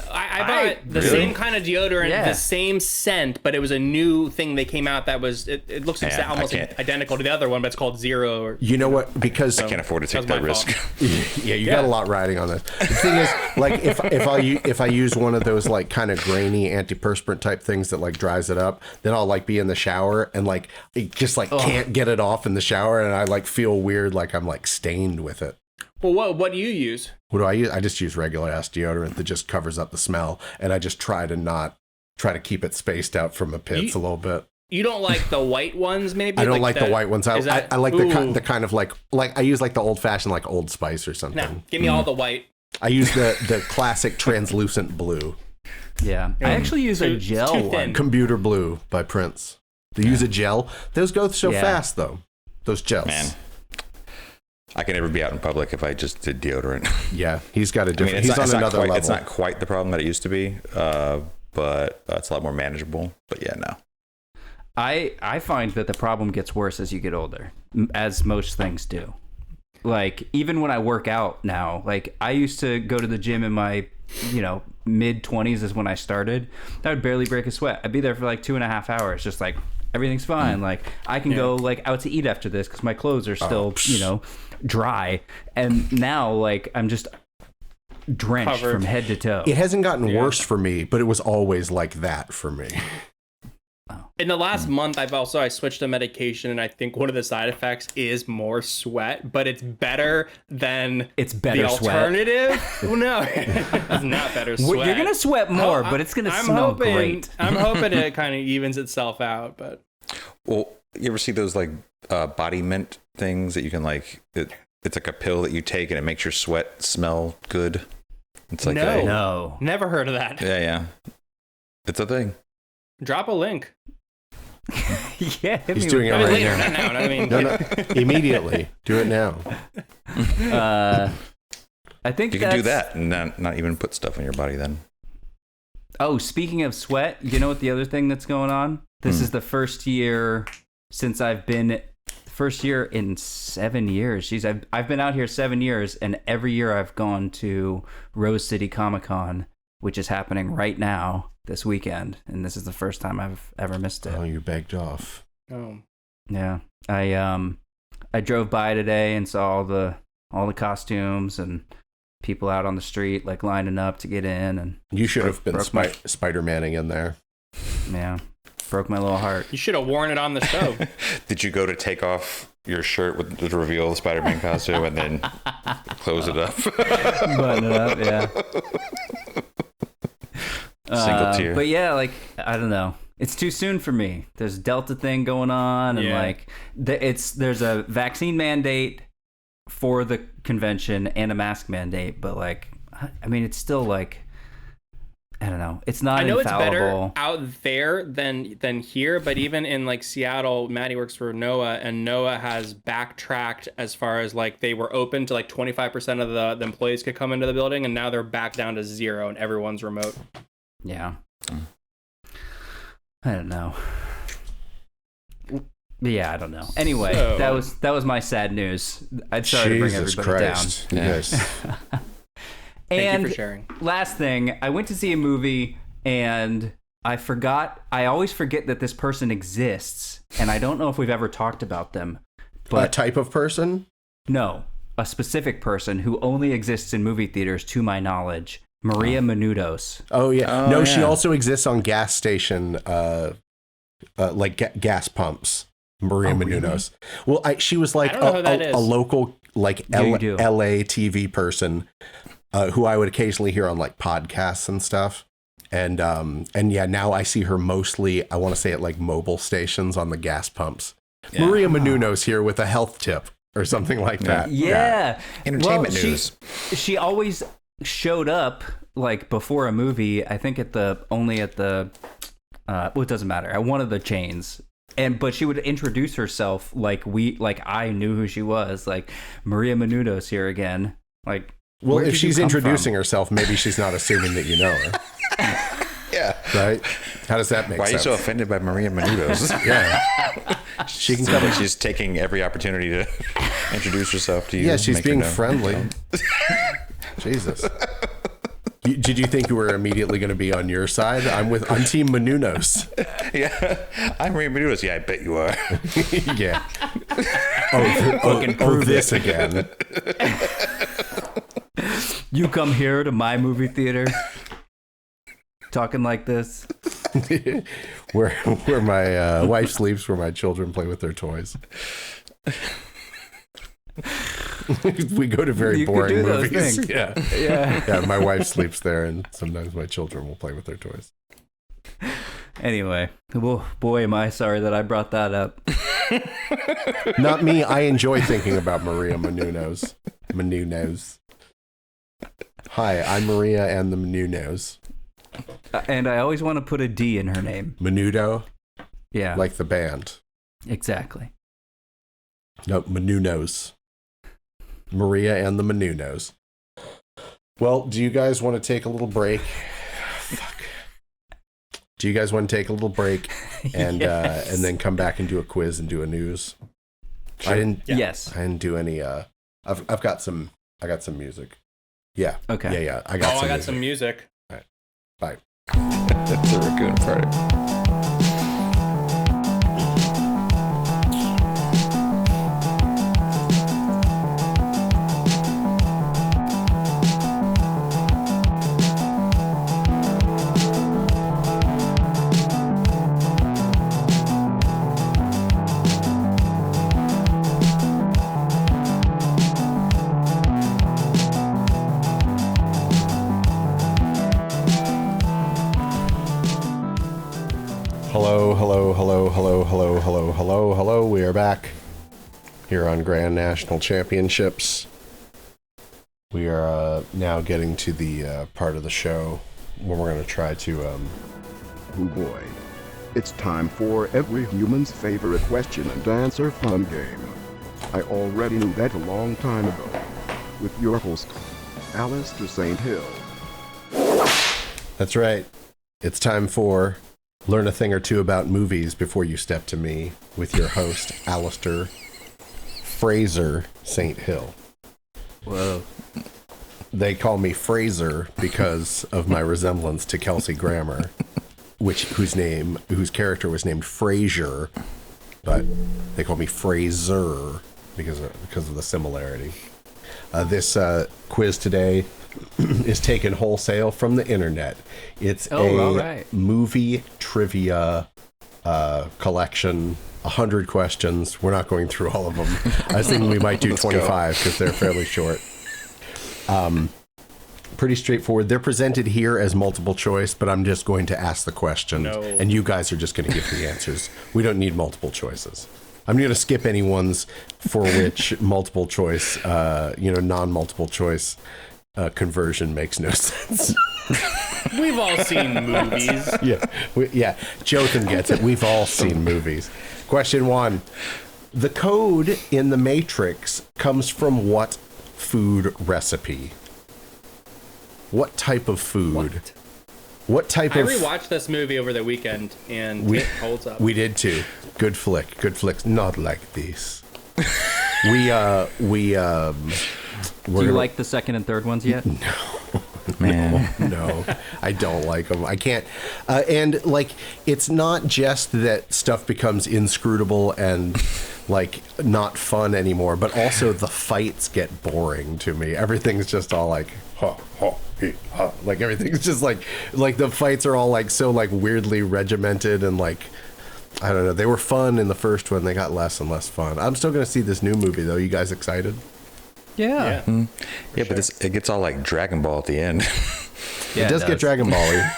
bought the Really? same kind of deodorant, Yeah. the same scent, but it was a new thing they came out that was it looks Yeah, almost I can't. identical to the other one, but it's called Zero. Or, You know what? Because I can't afford to take That that was my risk. yeah, you got a lot riding on this. The thing is, like, if I use one of those like kind of grainy antiperspirant type things that like dries it up, then I'll like be in the shower and like it just like can't get it off in the shower, and I like feel weird, like I'm like stained with it. well, what do you use? What do I use? I just use regular ass deodorant that just covers up the smell, and I just try to keep it spaced out from the pits a little bit. You don't like the white ones, maybe? I don't like the white ones. I like ooh. the kind of like I use like the old fashioned like Old Spice or something. No, give me all the white. I use the classic translucent blue, Yeah. I actually use a it's gel too one. thin. Computer Blue by Prince. They use a gel. Those go so Yeah. fast though. Those gels. Man, I can never be out in public if I just did deodorant. Yeah, he's got a I different. mean, he's on another level. It's not quite the problem that it used to be, but it's a lot more manageable. But yeah, no. I find that the problem gets worse as you get older, as most things do. Like, even when I work out now, like, I used to go to the gym in my, mid-20s is when I started. I would barely break a sweat. I'd be there for like 2.5 hours, just like, everything's fine. Like, I can go, like, out to eat after this because my clothes are still, dry. And now, like, I'm just drenched Covered. from head to toe. It hasn't gotten worse for me, but it was always like that for me. In the last month, I switched to medication, and I think one of the side effects is more sweat, but it's better than It's better the sweat. alternative. Well, no, it's not better sweat. You're gonna sweat more, but it's gonna smell great. I'm hoping it kind of evens itself out, but Well, you ever see those like body mint things that you can like? It's like a pill that you take and it makes your sweat smell good. It's like No. never heard of that. yeah. It's a thing. Drop a link. Yeah, hit He's me doing with it I right mean, later, now. not now. I mean, No, immediately. Do it now. I think You can do that and not even put stuff on your body then. Oh, speaking of sweat, you know what the other thing that's going on? This is the first year since I've been first year in 7 years. Jeez, I've been out here 7 years, and every year I've gone to Rose City Comic Con, which is happening right now this weekend, and this is the first time I've ever missed it. Oh, you begged off. oh. Yeah, I drove by today and saw all the costumes and people out on the street like lining up to get in, and You should have been broke my- Spider-Manning in there. yeah, broke my little heart. You should have worn it on the show. Did you go to take off your shirt to reveal the Spider-Man costume and then close it up? Button it up, yeah. Single tear. But yeah, like, I don't know. It's too soon for me. There's a Delta thing going on, and Yeah. like, there's a vaccine mandate for the convention and a mask mandate, but like, I mean, it's still like, I don't know. It's not I know infallible. it's better out there than here, but even in like Seattle, Maddie works for NOAA, and NOAA has backtracked as far as like they were open to like 25% of the employees could come into the building, and now they're back down to 0 and everyone's remote. Yeah. I don't know. Yeah, I don't know. Anyway, So- that was my sad news. I'd sorry to bring Jesus everybody Christ. Yeah. You guys. Thank And you for sharing. last thing, I went to see a movie and I always forget that this person exists, and I don't know if we've ever talked about them. A But type of person? no, a specific person who only exists in movie theaters to my knowledge. Maria Menounos. Oh, yeah. Oh, No, she yeah. also exists on gas station, gas pumps. Maria Oh, really? Menounos. Well, she was like I don't know who that a is. local like You do. LA TV person who I would occasionally hear on like podcasts and stuff. And yeah, now I see her mostly, I want to say at like mobile stations on the gas pumps. Yeah. Maria Menounos here with a health tip or something like that. Yeah. Entertainment Well, news. She always showed up like before a movie, I think only at the Well, it doesn't matter. At one of the chains. But she would introduce herself like I knew who she was. Like, Maria Menounos here again. Like, well, where if did she's you come introducing from? herself, maybe she's not assuming that you know her. Yeah. Right? How does that make Why are you sense? so offended by Maria Menounos? Yeah. She can come. Like she's taking every opportunity to introduce herself to you. Yeah, she's make her being know. friendly. Jesus. Did you think you were immediately going to be on your side? I'm Team Menounos. Yeah, I'm Maria Menounos. Yeah, I bet you are. Yeah. Oh, this again. You come here to my movie theater talking like this. where my wife sleeps, where my children play with their toys. We go to very You could boring do those movies. things. Yeah. Yeah, my wife sleeps there, and sometimes my children will play with their toys. Anyway, well, boy, am I sorry that I brought that up. Not me. I enjoy thinking about Maria Menounos. Menounos. Hi, I'm Maria and the Menounos. And I always want to put a D in her name. Menudo, Yeah, like the band. exactly. No, Menounos. Maria and the Menounos. Well, do you guys want to take a little break? Fuck. Do you guys want to take a little break and Yes. and then come back and do a quiz and do a news? Sure. I didn't. Yeah. Yes. I didn't do any. I've got some. I got some music. Yeah. Okay. Yeah. I got. Oh, some I got music. some music. Bye. That's a raccoon party. Hello. We are back here on Grand National Championships. We are now getting to the part of the show where we're going to try to. Oh boy. It's time for every human's favorite question and answer fun game. I already knew that a long time ago. With your host, Alistair St. Hill. That's right. It's time for Learn a Thing or Two About Movies Before You Step to Me with your host, Alistair Fraser St. Hill. Whoa. They call me Fraser because of my resemblance to Kelsey Grammer, whose character was named Frasier, but they call me Fraser because of the similarity. This quiz today is taken wholesale from the internet. It's all right. movie trivia collection. 100 questions. We're not going through all of them. I was thinking we might do 25 because they're fairly short. Pretty straightforward. They're presented here as multiple choice, but I'm just going to ask the question, and you guys are just going to give the answers. We don't need multiple choices. I'm going to skip any ones for which multiple choice, non-multiple choice conversion makes no sense. We've all seen movies. Yeah. Jotham gets it. We've all seen movies. Question 1. The code in the Matrix comes from what food recipe? What type of food? What type I of... rewatched this movie over the weekend, and it holds up. We did too. Good flick. Good flicks. Not like this. Do you like the second and third ones yet? No, I don't like them. I can't. And like, it's not just that stuff becomes inscrutable and like not fun anymore, but also the fights get boring to me. Everything's just all like, like everything's just like the fights are all like so like weirdly regimented and like, I don't know. They were fun in the first one. They got less and less fun. I'm still going to see this new movie though. You guys excited? Yeah. Yeah, but it gets all like Dragon Ball at the end. Yeah, It does get Dragon Ball-y.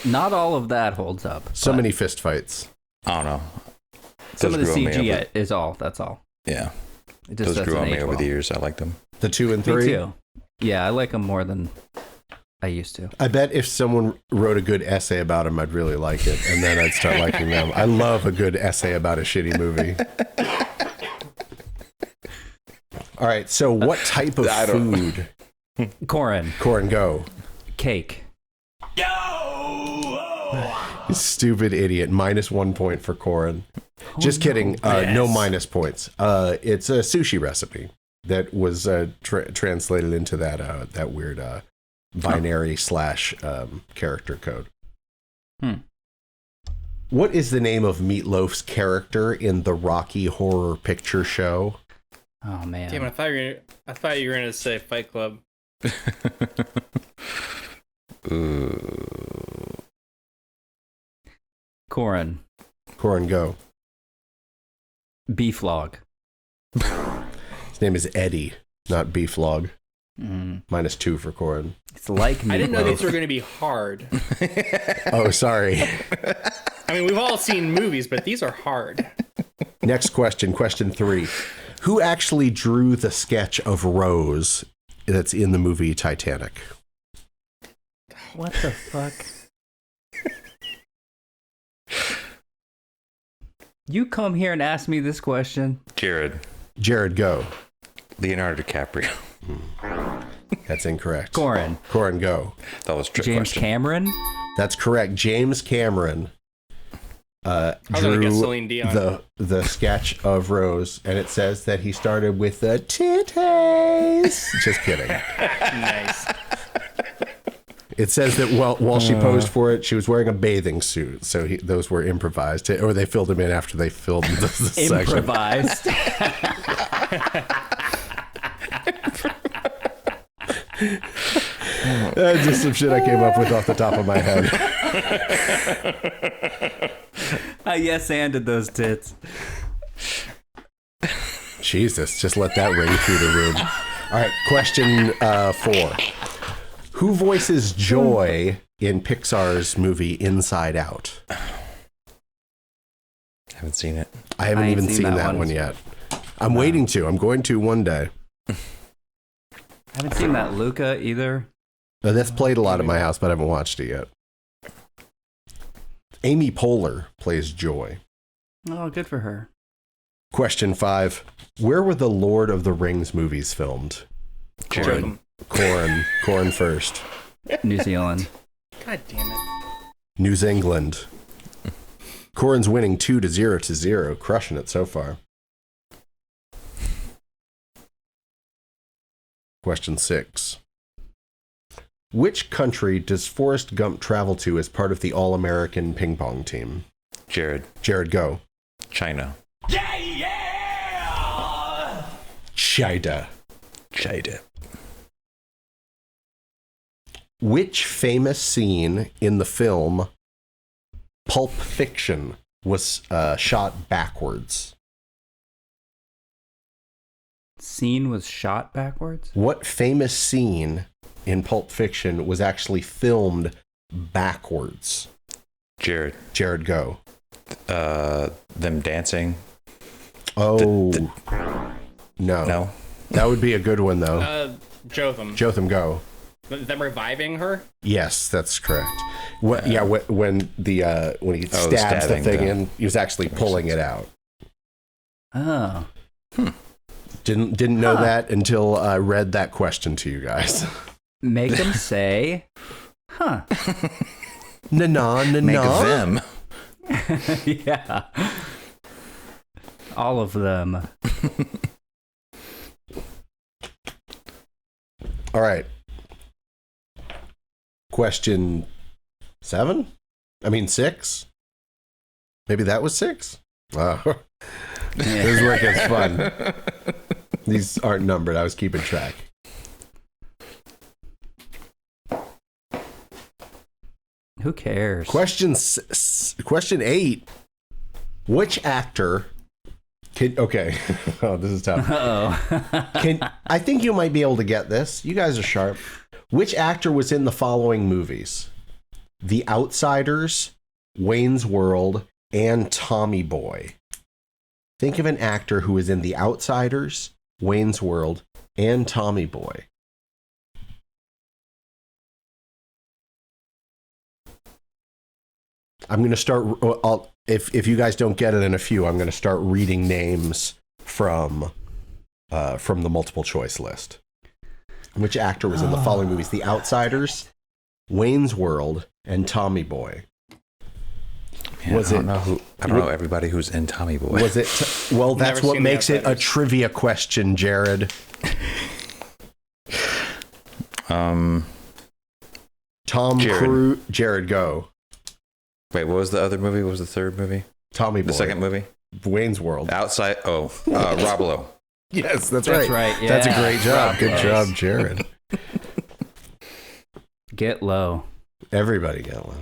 Not all of that holds up. So but many fist fights. I don't know. Some of the Those grew on me CG over- is all. That's all. Yeah, It just those grew doesn't on me age over well. the years. I liked them. The 2 and Me 3. too. Yeah, I like them more than I used to. I bet if someone wrote a good essay about him, I'd really like it, and then I'd start liking them. I love a good essay about a shitty movie. All right, so what type of food? Corin. Corin, go. Cake. You stupid idiot. -1 point for Corin. Just kidding. No minus points. It's a sushi recipe that was translated into that weird binary / character code. What is the name of Meatloaf's character in the Rocky Horror Picture Show? Oh man. Damn, I thought you were gonna say Fight Club. Corin. Corin, go. Beef log. His name is Eddie, not Beef Log. -2 for Corin. It's like meatloaf. I didn't know these were going to be hard. Oh, sorry. I mean, we've all seen movies, but these are hard. Next question, question 3. Who actually drew the sketch of Rose that's in the movie Titanic? What the fuck? You come here and ask me this question. Jared, Go. Leonardo DiCaprio. That's incorrect. Corin. Corin, go. That was a trick James question. Cameron. That's correct. James Cameron was gonna guess drew Celine Dion. the sketch of Rose, and it says that he started with the titties. Just kidding. Nice. It says that while she posed for it, she was wearing a bathing suit, so those were improvised, or they filled them in after they filmed the section. Improvised. That's just some shit I came up with off the top of my head. I yes-anded those tits. Jesus, just let that ring through the room. All right, question 4. Who voices Joy in Pixar's movie Inside Out? Haven't seen it. I haven't ain't even seen seen that that one. one yet. I'm waiting to. I'm going to one day. I haven't seen that Luca either. That's played a lot at my house, but I haven't watched it yet. Amy Poehler plays Joy. Oh, good for her. Question 5. Where were the Lord of the Rings movies filmed? Jared. Corin first. New Zealand. God damn it. New England. Corin's winning 2-0, crushing it so far. Question 6. Which country does Forrest Gump travel to as part of the All-American ping pong team? Jared. Go. China. China. China. Which famous scene in the film Pulp Fiction was shot backwards? Scene was shot backwards? What famous scene in Pulp Fiction was actually filmed backwards? Jared. Go. Them dancing. Oh, no. No. That would be a good one, though. Jotham. Go. Them reviving her? Yes, that's correct. When he stabs the stabbing thing thing. in, he was actually pulling it out. Oh. Didn't know that until I read that question to you guys. Make them say, huh. Na Make them. Yeah. All of them. All right. Question 7? I mean 6? Maybe that was 6? Oh. This is where it gets fun. These aren't numbered. I was keeping track. Who cares? Question 8. Which actor okay. Oh, this is tough. Uh-oh. I think you might be able to get this. You guys are sharp. Which actor was in the following movies? The Outsiders, Wayne's World, and Tommy Boy. Think of an actor who was in The Outsiders, Wayne's World, and Tommy Boy. I'm going to start. If you guys don't get it in a few, I'm going to start reading names from the multiple choice list. Which actor was in the following movies? The Outsiders, Wayne's World, and Tommy Boy. Man, I don't know everybody who's in Tommy Boy. Was it? Well, that's Never what seen The makes it a Outsiders. trivia question, Jared. Tom Jared. Cruise. Jared, go. Wait, what was the other movie? What was the third movie? Tommy Boy. The second movie? Wayne's World. Outside. Oh, Rob Lowe. Yes, that's That's right. right. That's a yeah. great job. Rob Good Lowe. job, Jared. Get low. Everybody get one.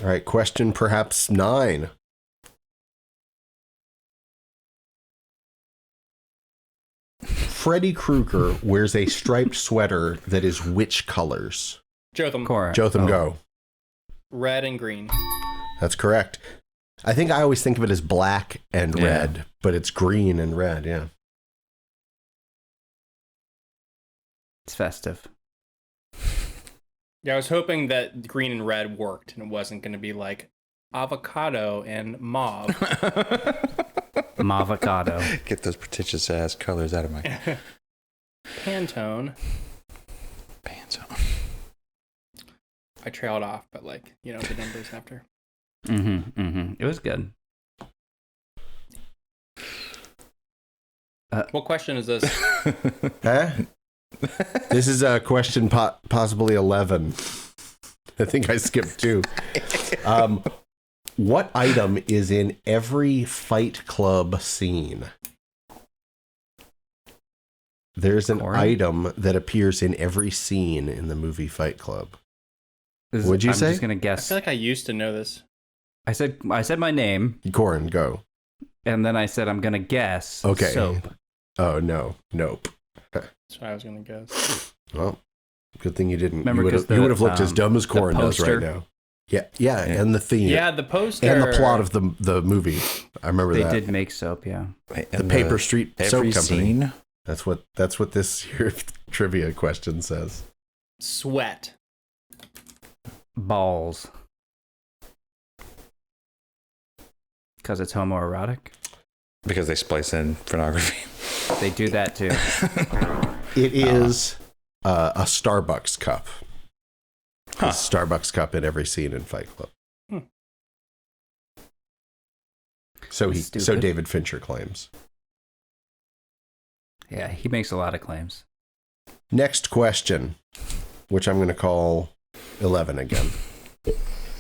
All right, question perhaps 9. Freddy Krueger wears a striped sweater that is which colors? Jotham. Jotham, go. Red and green. That's correct. I think I always think of it as black and Yeah. red, but it's green and red, yeah. It's festive. Yeah, I was hoping that green and red worked, and it wasn't going to be like avocado and mauve. Mavocado. Get those pretentious ass colors out of my Pantone. pants. I trailed off, but like, you know, the numbers after. It was good. What question is this? Huh? This is question possibly 11. I think I skipped 2. What item is in every Fight Club scene? There's an Corn? item that appears in every scene in the movie Fight Club. This- What'd you I'm say? just gonna I guess. feel like I used to know this. I said my name, Corin, go. and then I said I'm gonna guess. Okay. Soap. Oh, no. Nope. That's what I was going to guess. Well, good thing you didn't. Remember, you 'cause would have looked as the, dumb as Corin does right poster? now. Yeah, and the theme. Yeah, the poster. And the plot of the movie. I remember They that. did make soap, yeah. Wait, The in Paper Street Soap every Company. scene? That's what this here trivia question says. Sweat. Balls. Because it's homoerotic. Because they splice in pornography. They do that too. It is a Starbucks cup. Huh. A Starbucks cup in every scene in Fight Club. Hmm. So Stupid. David Fincher claims. Yeah, he makes a lot of claims. Next question, which I'm going to call 11 again.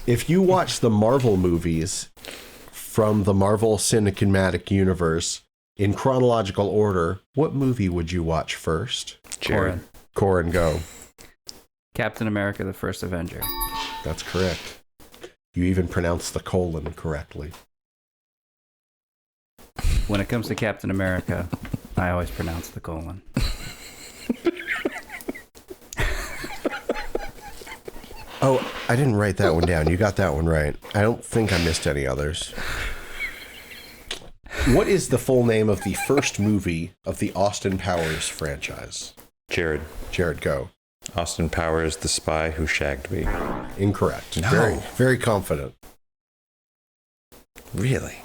If you watch the Marvel movies from the Marvel Cinematic Universe in chronological order, what movie would you watch first? Corin. Corin, go. Captain America: The First Avenger. That's correct. You even pronounced the colon correctly. When it comes to Captain America, I always pronounce the colon. Oh, I didn't write that one down. You got that one right. I don't think I missed any others. What is the full name of the first movie of the Austin Powers franchise? Jared. Jared, go. Austin Powers, the spy who shagged me. Incorrect. No. Very, very confident. Really?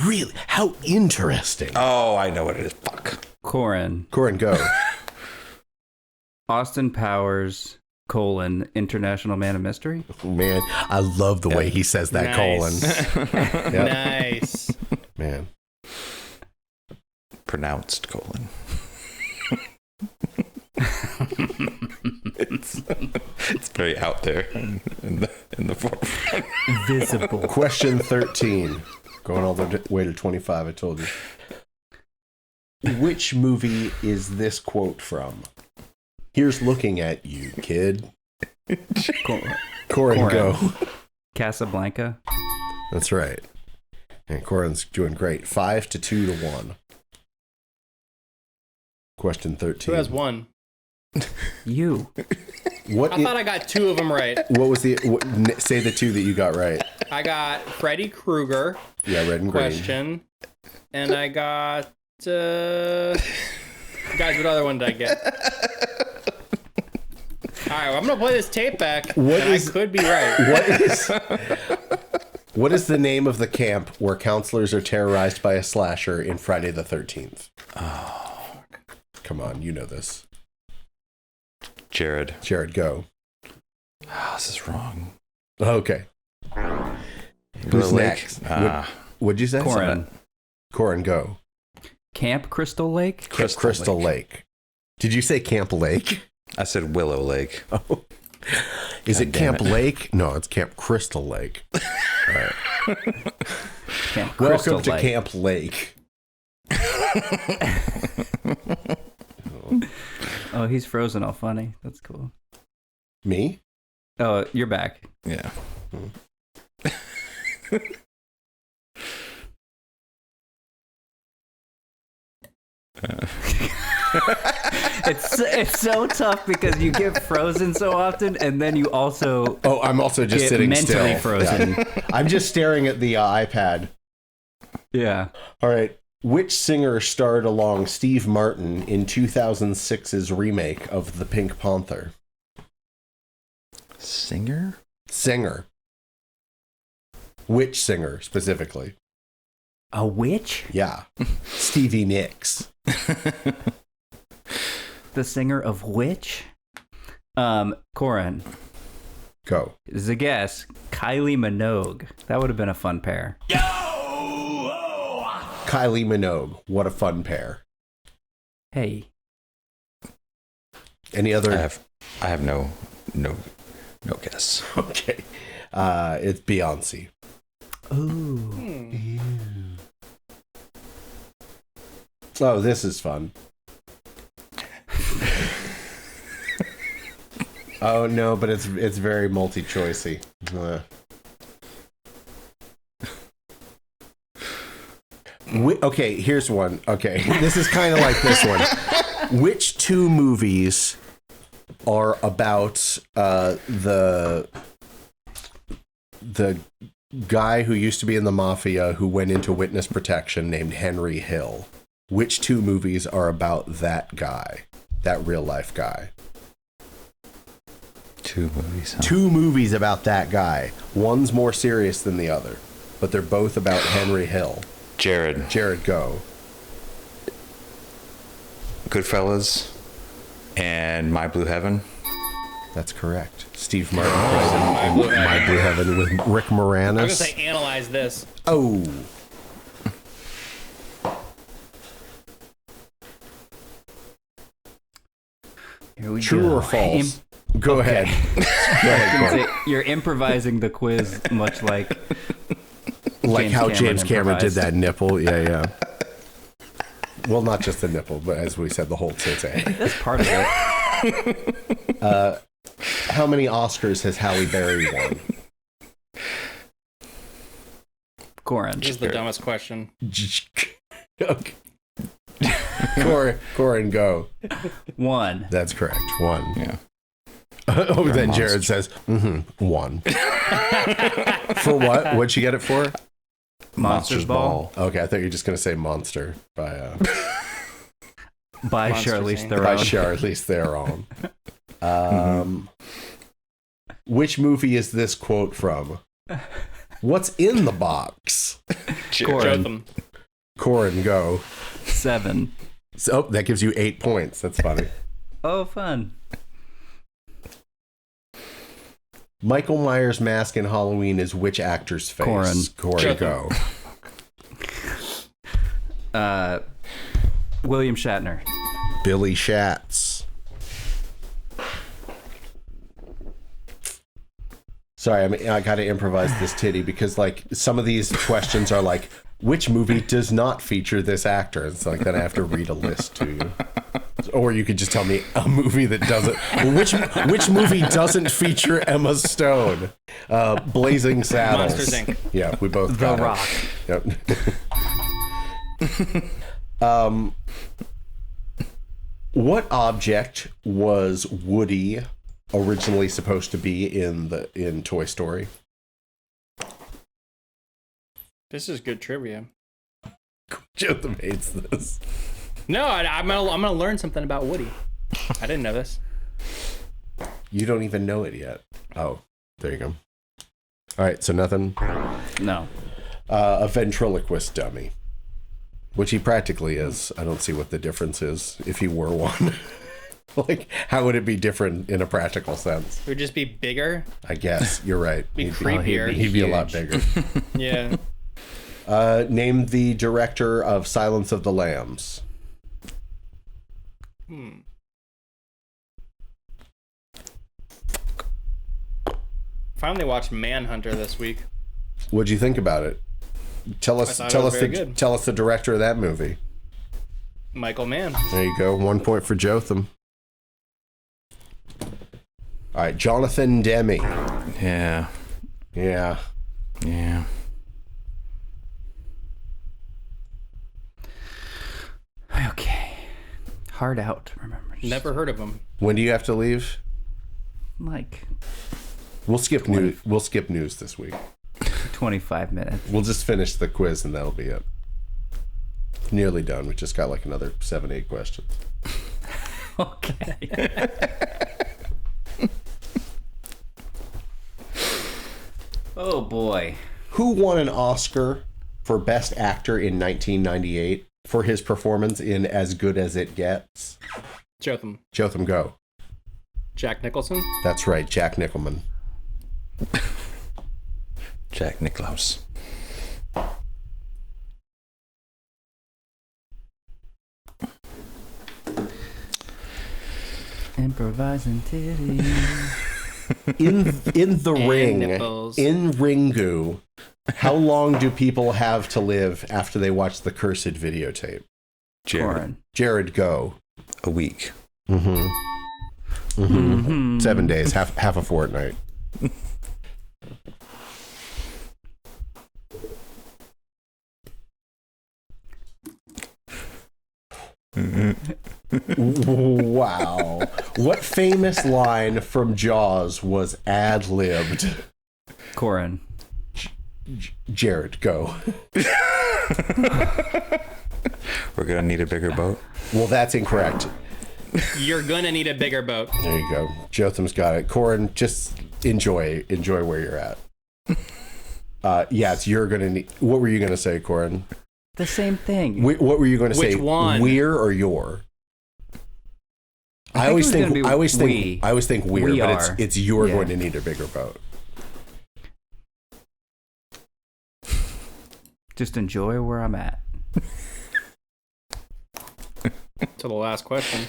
Really? How interesting. Oh, I know what it is. Fuck. Corin. Corin, go. Austin Powers, International Man of Mystery. Man, I love the way he says that Nice. colon. Yep. Nice. Man. Pronounced colon. It's very out there in the forefront. Visible. Question 13. Going all the way to 25, I told you. Which movie is this quote from? Here's looking at you, kid. Corin, go. Casablanca. That's right. And Corin's doing great. 5-2 to 1. Question 13. Who has one? You. What I thought I got 2 of them right. what was the... say the 2 that you got right. I got Freddy Krueger Yeah, red and green. question, and I got... guys, what other one did I get? right, well, I'm gonna play this tape back. I I could be right. What is the name of the camp where counselors are terrorized by a slasher in Friday the 13th? Oh, come on, you know this. Jared, go. oh, this is wrong. Okay. Who's next? What'd you say? Corin, go. Camp Crystal Lake? Crystal Lake. Did you say Camp Lake? I said Willow Lake. Oh. Is it Camp Lake? No, it's Camp Crystal Lake. All right. Camp Crystal Welcome to Lake. Camp Lake. Oh, he's frozen all funny. That's cool. Me? Oh, you're back. Yeah. It's so tough because you get frozen so often, and then you also I'm also just get sitting mentally still. frozen. Yeah. I'm just staring at the iPad. Yeah. All right. Which singer starred along Steve Martin in 2006's remake of The Pink Panther? Singer? Singer. Which singer specifically? A witch? Yeah. Stevie Nicks. The singer of which? Corin. Go. This is a guess. Kylie Minogue. That would have been a fun pair. Kylie Minogue. What a fun pair. Hey. Any other? I have no guess. Okay. It's Beyonce. Ooh. Oh, this is fun. Oh no, but it's very multi-choicey. Okay, here's one. Okay, this is kind of like this one. Which two movies are about the guy who used to be in the mafia who went into witness protection named Henry Hill? Which two movies are about that guy, that real life guy? Two movies. Huh? Two movies about that guy. One's more serious than the other, but they're both about Henry Hill. Jared, go. Goodfellas, and My Blue Heaven. That's correct. Steve Martin plays in My Blue Heaven with Rick Moranis. I'm gonna say analyze this. Oh. Here we True go. or false? Go ahead. Go ahead, Corin. You're improvising the quiz much like How James Cameron did improvised. that nipple. Yeah. Well, not just the nipple, but as we said, the whole titsy. That's part of it. How many Oscars has Halle Berry won? Corin. This is the dumbest question. Okay. Corin, go. 1. That's correct. 1. Yeah. Oh, then Jared says, 1. For what? What'd you get it for? Monsters Ball. Okay, I thought you were just going to say Monster by By Monsters, Charlize Inc. Theron. by Charlize Theron. Which movie is this quote from? What's in the box? Jotham. Corin, go. 7. So, that gives you 8 points. That's funny. Oh, fun. Michael Myers' mask in Halloween is which actor's face? Corin, go. William Shatner. Billy Schatz. Sorry, I got to improvise this titty because like some of these questions are like, which movie does not feature this actor? It's like then I have to read a list to you. Or you could just tell me a movie that doesn't. Which movie doesn't feature Emma Stone? Blazing Saddles. Monsters, Inc. Yeah, we both The got Rock. it. Yep. What object was Woody originally supposed to be in Toy Story? This is good trivia. Jotham hates this. No, I'm gonna learn something about Woody. I didn't know this. You don't even know it yet. Oh, there you go. All right, so nothing. No. A ventriloquist dummy, which he practically is. I don't see what the difference is if he were one. Like, how would it be different in a practical sense? It would just be bigger. I guess you're right. Be creepier. He'd be a lot bigger. Yeah. Name the director of Silence of the Lambs. Finally watched Manhunter this week. What'd you think about it? Tell us the director of that movie. Michael Mann. There you go. 1 point for Jotham. All right, Jonathan Demme. Yeah. Yeah. Yeah. Okay. Hard out, remember. Never heard of him. When do you have to leave? Like We'll skip news. We'll skip news this week. 25 minutes. We'll just finish the quiz and that'll be it. Nearly done. We just got like another 7-8 questions. Okay. Oh boy. Who won an Oscar for Best Actor in 1998 for his performance in As Good as It Gets? Jotham. Jotham, go. Jack Nicholson. That's right, Jack Nicholman. Jack Nicklaus. Improvising titties. In the ring, nipples. in Ringu, how long do people have to live after they watch the cursed videotape? Corin. Jared, go. A week. 7 days, half a fortnight. Wow. What famous line from Jaws was ad-libbed? Corin. Jared, go. We're gonna need a bigger boat. Well, that's incorrect. You're gonna need a bigger boat. There you go. Jotham's got it. Corin, just enjoy where you're at. Yeah, it's you're gonna need. What were you gonna say, Corin? The same thing. What were you gonna say? Which one? We're or your? I it always was think gonna be we. I always think we're, We but are. it's you're Yeah. going to need a bigger boat. Just enjoy where I'm at. To the last question.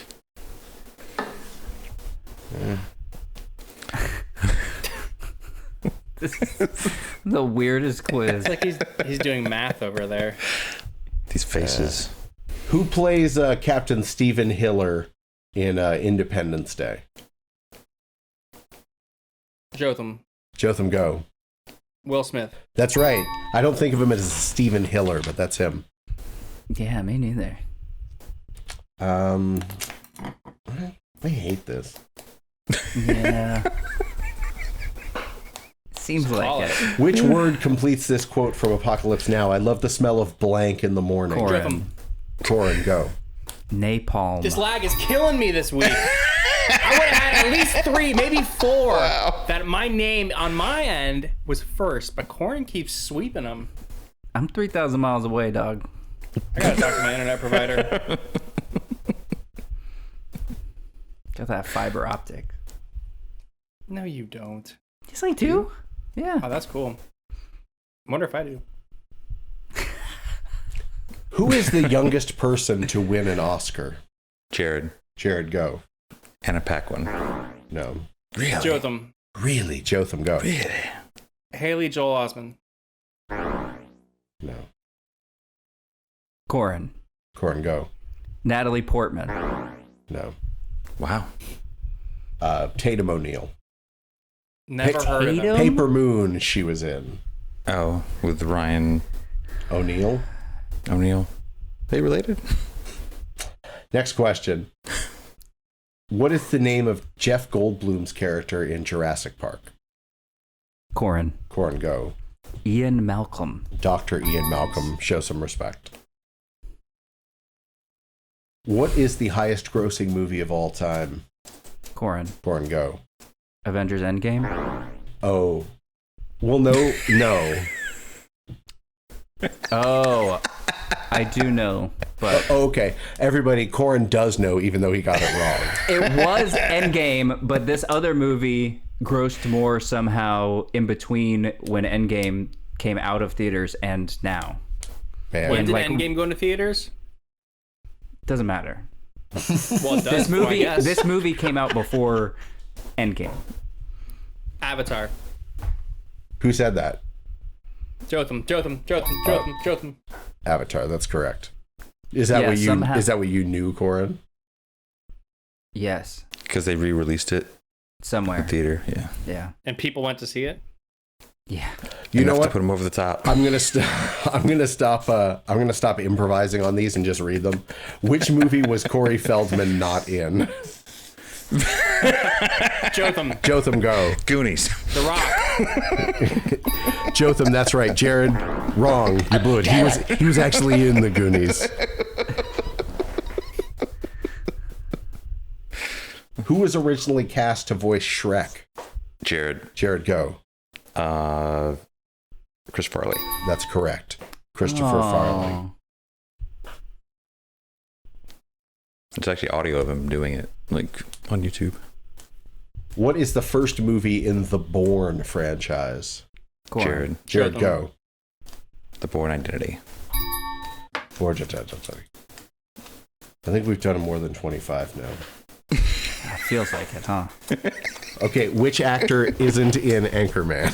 This is the weirdest quiz. It's like he's doing math over there. These faces. Who plays Captain Stephen Hiller in Independence Day? Jotham. Jotham, go. Will Smith. That's right. I don't think of him as Stephen Hiller, but that's him. Yeah, me neither. I hate this. Yeah. Seems like it. Which word completes this quote from Apocalypse Now? I love the smell of blank in the morning. Corin. Corin, go. Napalm. This lag is killing me this week. I would have had at least 3, maybe 4. That my name on my end was first, but Corin keeps sweeping them. I'm 3,000 miles away, dog. I gotta talk to my internet provider. Got that fiber optic. No, you don't. Yes, I do. Yeah. Oh, that's cool. I wonder if I do. Who is the youngest person to win an Oscar? Jared. Jared, go. Anna Paquin. No. Really? Jotham. Really? Jotham, go. Really? Haley Joel Osment. No. Corin. Corin, go. Natalie Portman. No. Wow. Tatum O'Neal. Never heard of Tatum? him. Paper Moon she was in. Oh, with Ryan O'Neal. O'Neal. They related? Next question. What is the name of Jeff Goldblum's character in Jurassic Park? Corin. Corin, go. Ian Malcolm. Dr. Ian Malcolm, show some respect. What is the highest grossing movie of all time? Corin. Corin, go. Avengers Endgame? Oh. Well, no. Oh, I do know, but Okay. Everybody, Corin does know, even though he got it wrong. it was Endgame, but this other movie grossed more somehow in between when Endgame came out of theaters and now. Man. When did like- Endgame go into theaters? Doesn't matter. Well, it does. This movie came out before Endgame. Avatar. Who said that? Jotham. Avatar. That's correct. Is that Yeah, what you? somehow- Is that what you knew, Corin? Yes, Because they re-released it somewhere. in theater. Yeah. Yeah, And people went to see it. yeah. You know Enough what? to put them over the top. I'm gonna stop. I'm gonna stop improvising on these and just read them. Which movie was Corey Feldman not in? Jotham, go. Goonies. The Rock. Jotham, that's right. Jared, wrong. You blew it. He was actually in the Goonies. Who was originally cast to voice Shrek? Jared. Jared, go. Chris Farley. That's correct. Christopher Farley. It's actually audio of him doing it, like on YouTube. What is the first movie in the Bourne franchise? Jared. Jared, Jotham. go. The Bourne Identity. I think we've done more than 25 now. It feels like it, huh? Okay, which actor isn't in Anchorman?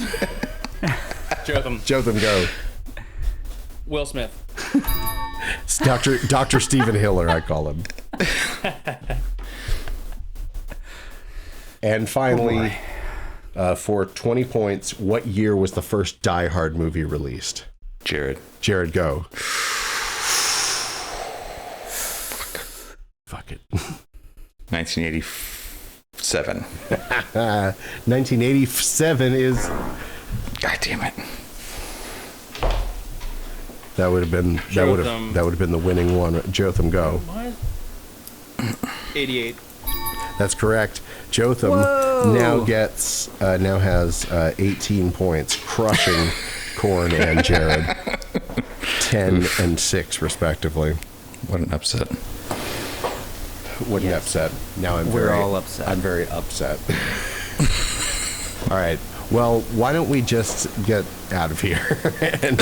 Jotham. Go. Will Smith. It's Dr. Stephen Hiller, I call him. And finally, for 20 points, what year was the first Die Hard movie released? Jared. Jared, go. Fuck it. 1987. 1987 is... God damn it. That would have been the winning one. Jotham, go. What? 88. That's correct. Jotham now has 18 points, crushing Corn and Jared. 10 and 6 respectively. What an upset. Wouldn't upset. Now We're all upset. I'm very upset. All right. Well, why don't we just get out of here? And,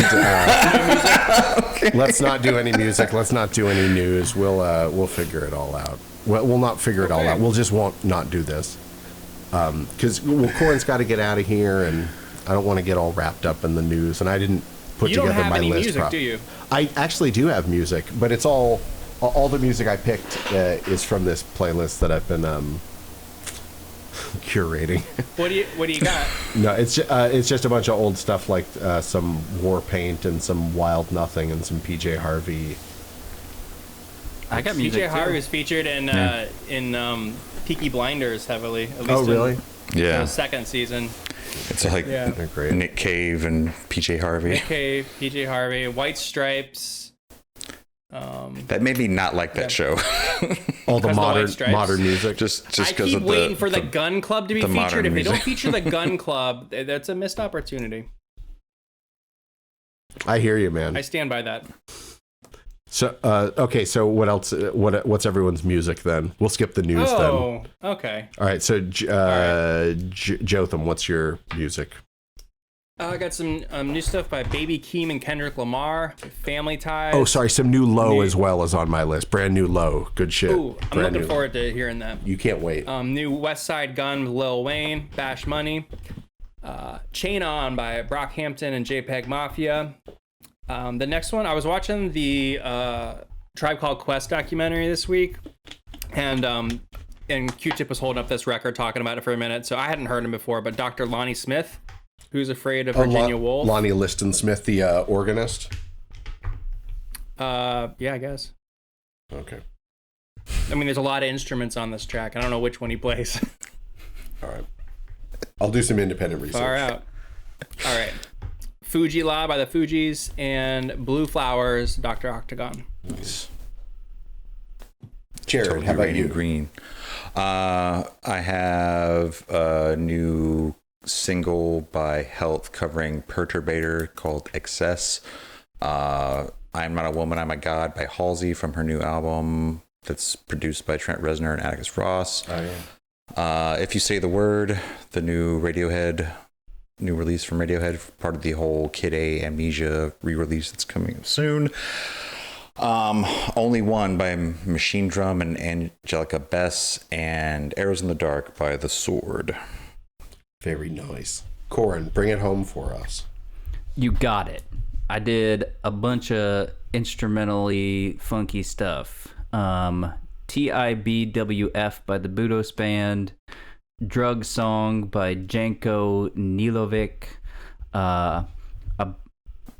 let's not do any music. Let's not do any news. We'll figure it all out. Well, we'll not figure it all out. We'll just not do this. Because Corin's got to get out of here, and I don't want to get all wrapped up in the news. And I didn't put You don't together have my any list. music, do you? I actually do have music, but it's all the music I picked is from this playlist that I've been curating. What do you got? No, it's just a bunch of old stuff like some War Paint and some Wild Nothing and some PJ Harvey. I got music PJ Harvey too. was featured in Peaky Blinders heavily. At least Oh, really? In Yeah. the second season. It's like They're great. Nick Cave and PJ Harvey. Nick Cave, PJ Harvey, White Stripes. That made me not like that show. All the Because the White Stripes. modern music. just I because keep of waiting for the Gun Club to be the featured. modern If they don't music. feature the Gun Club, that's a missed opportunity. I hear you, man. I stand by that. So okay, so what else? What's everyone's music then? We'll skip the news then. Oh, okay. All right, so Jotham, what's your music? I got some new stuff by Baby Keem and Kendrick Lamar, Family Ties. Oh, sorry, some new Low as well is on my list. Brand new Low, good shit. Ooh, I'm Brand looking new. forward to hearing that. You can't wait. New West Side Gun with Lil Wayne, Bash Money, Chain On by Brockhampton and JPEG Mafia. The next one, I was watching the Tribe Called Quest documentary this week, and Q-Tip was holding up this record talking about it for a minute, so I hadn't heard him before, but Dr. Lonnie Smith, Who's Afraid of Virginia Woolf. Lonnie Liston Smith, the organist. Yeah, I guess. Okay. I mean, there's a lot of instruments on this track. I don't know which one he plays. All right. I'll do some independent research. Far out. All right. Fuji La by the Fugees and Blue Flowers, Dr. Octagon. Nice. Jared, Totally how about raining you? green. I have a new single by Health covering Perturbator called Excess. I'm Not a Woman, I'm a God by Halsey from her new album that's produced by Trent Reznor and Atticus Ross. Oh, yeah. If You Say the Word, the new release from Radiohead, part of the whole Kid A Amnesia re-release that's coming soon. Only One by Machine Drum and Angelica Bess, and Arrows in the Dark by The Sword. Very nice. Corin, bring it home for us. You got it. I did a bunch of instrumentally funky stuff. TIBWF by the Budos Band, Drug Song by Janko Nilovic,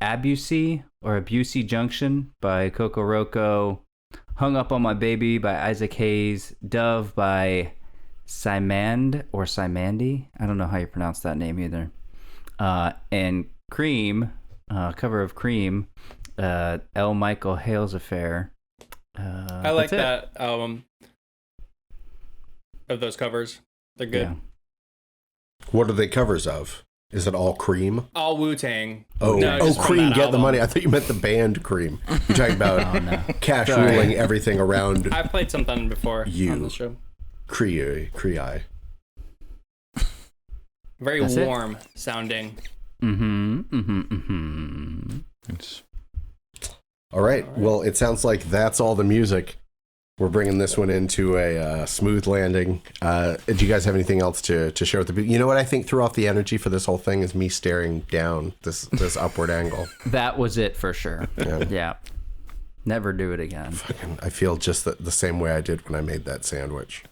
Abusey Junction by Coco Roco, Hung Up on My Baby by Isaac Hayes, Dove by Simand or Simandy, I don't know how you pronounce that name either, and Cream, cover of Cream, L. Michael Hale's Affair. I like that album of those covers. They're good. Yeah. What are they covers of? Is it all Cream? All Wu-Tang. Oh, No, just from Cream, that Get the album. Money. I thought you meant the band Cream. You're talking about Oh, no. cash Sorry. ruling everything around I've played something before You. on the show. Cree. Very That's it? warm sounding. It's All right. Well, it sounds like that's all the music. We're bringing this one into a smooth landing. Do you guys have anything else to share with the people? You know what I think threw off the energy for this whole thing is me staring down this upward angle. That was it for sure. Yeah. Yeah. Never do it again. And I feel just the same way I did when I made that sandwich.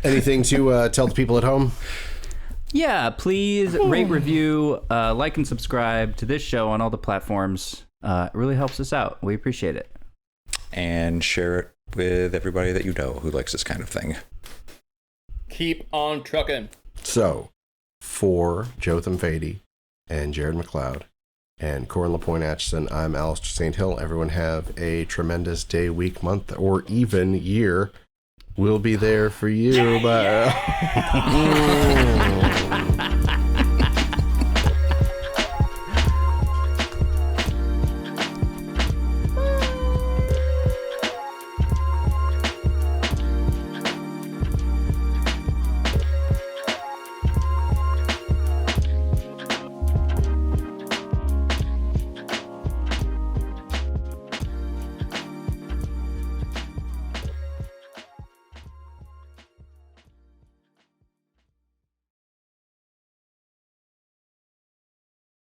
Anything to tell the people at home? Yeah, please rate, review, like, and subscribe to this show on all the platforms. It really helps us out. We appreciate it. and share it with everybody that you know who likes this kind of thing. Keep on trucking. So, for Jotham Fady and Jared McLeod and Corin LaPointe Atchison, I'm Alistair St. Hill. Everyone have a tremendous day, week, month, or even year. We'll be there for you. Bye.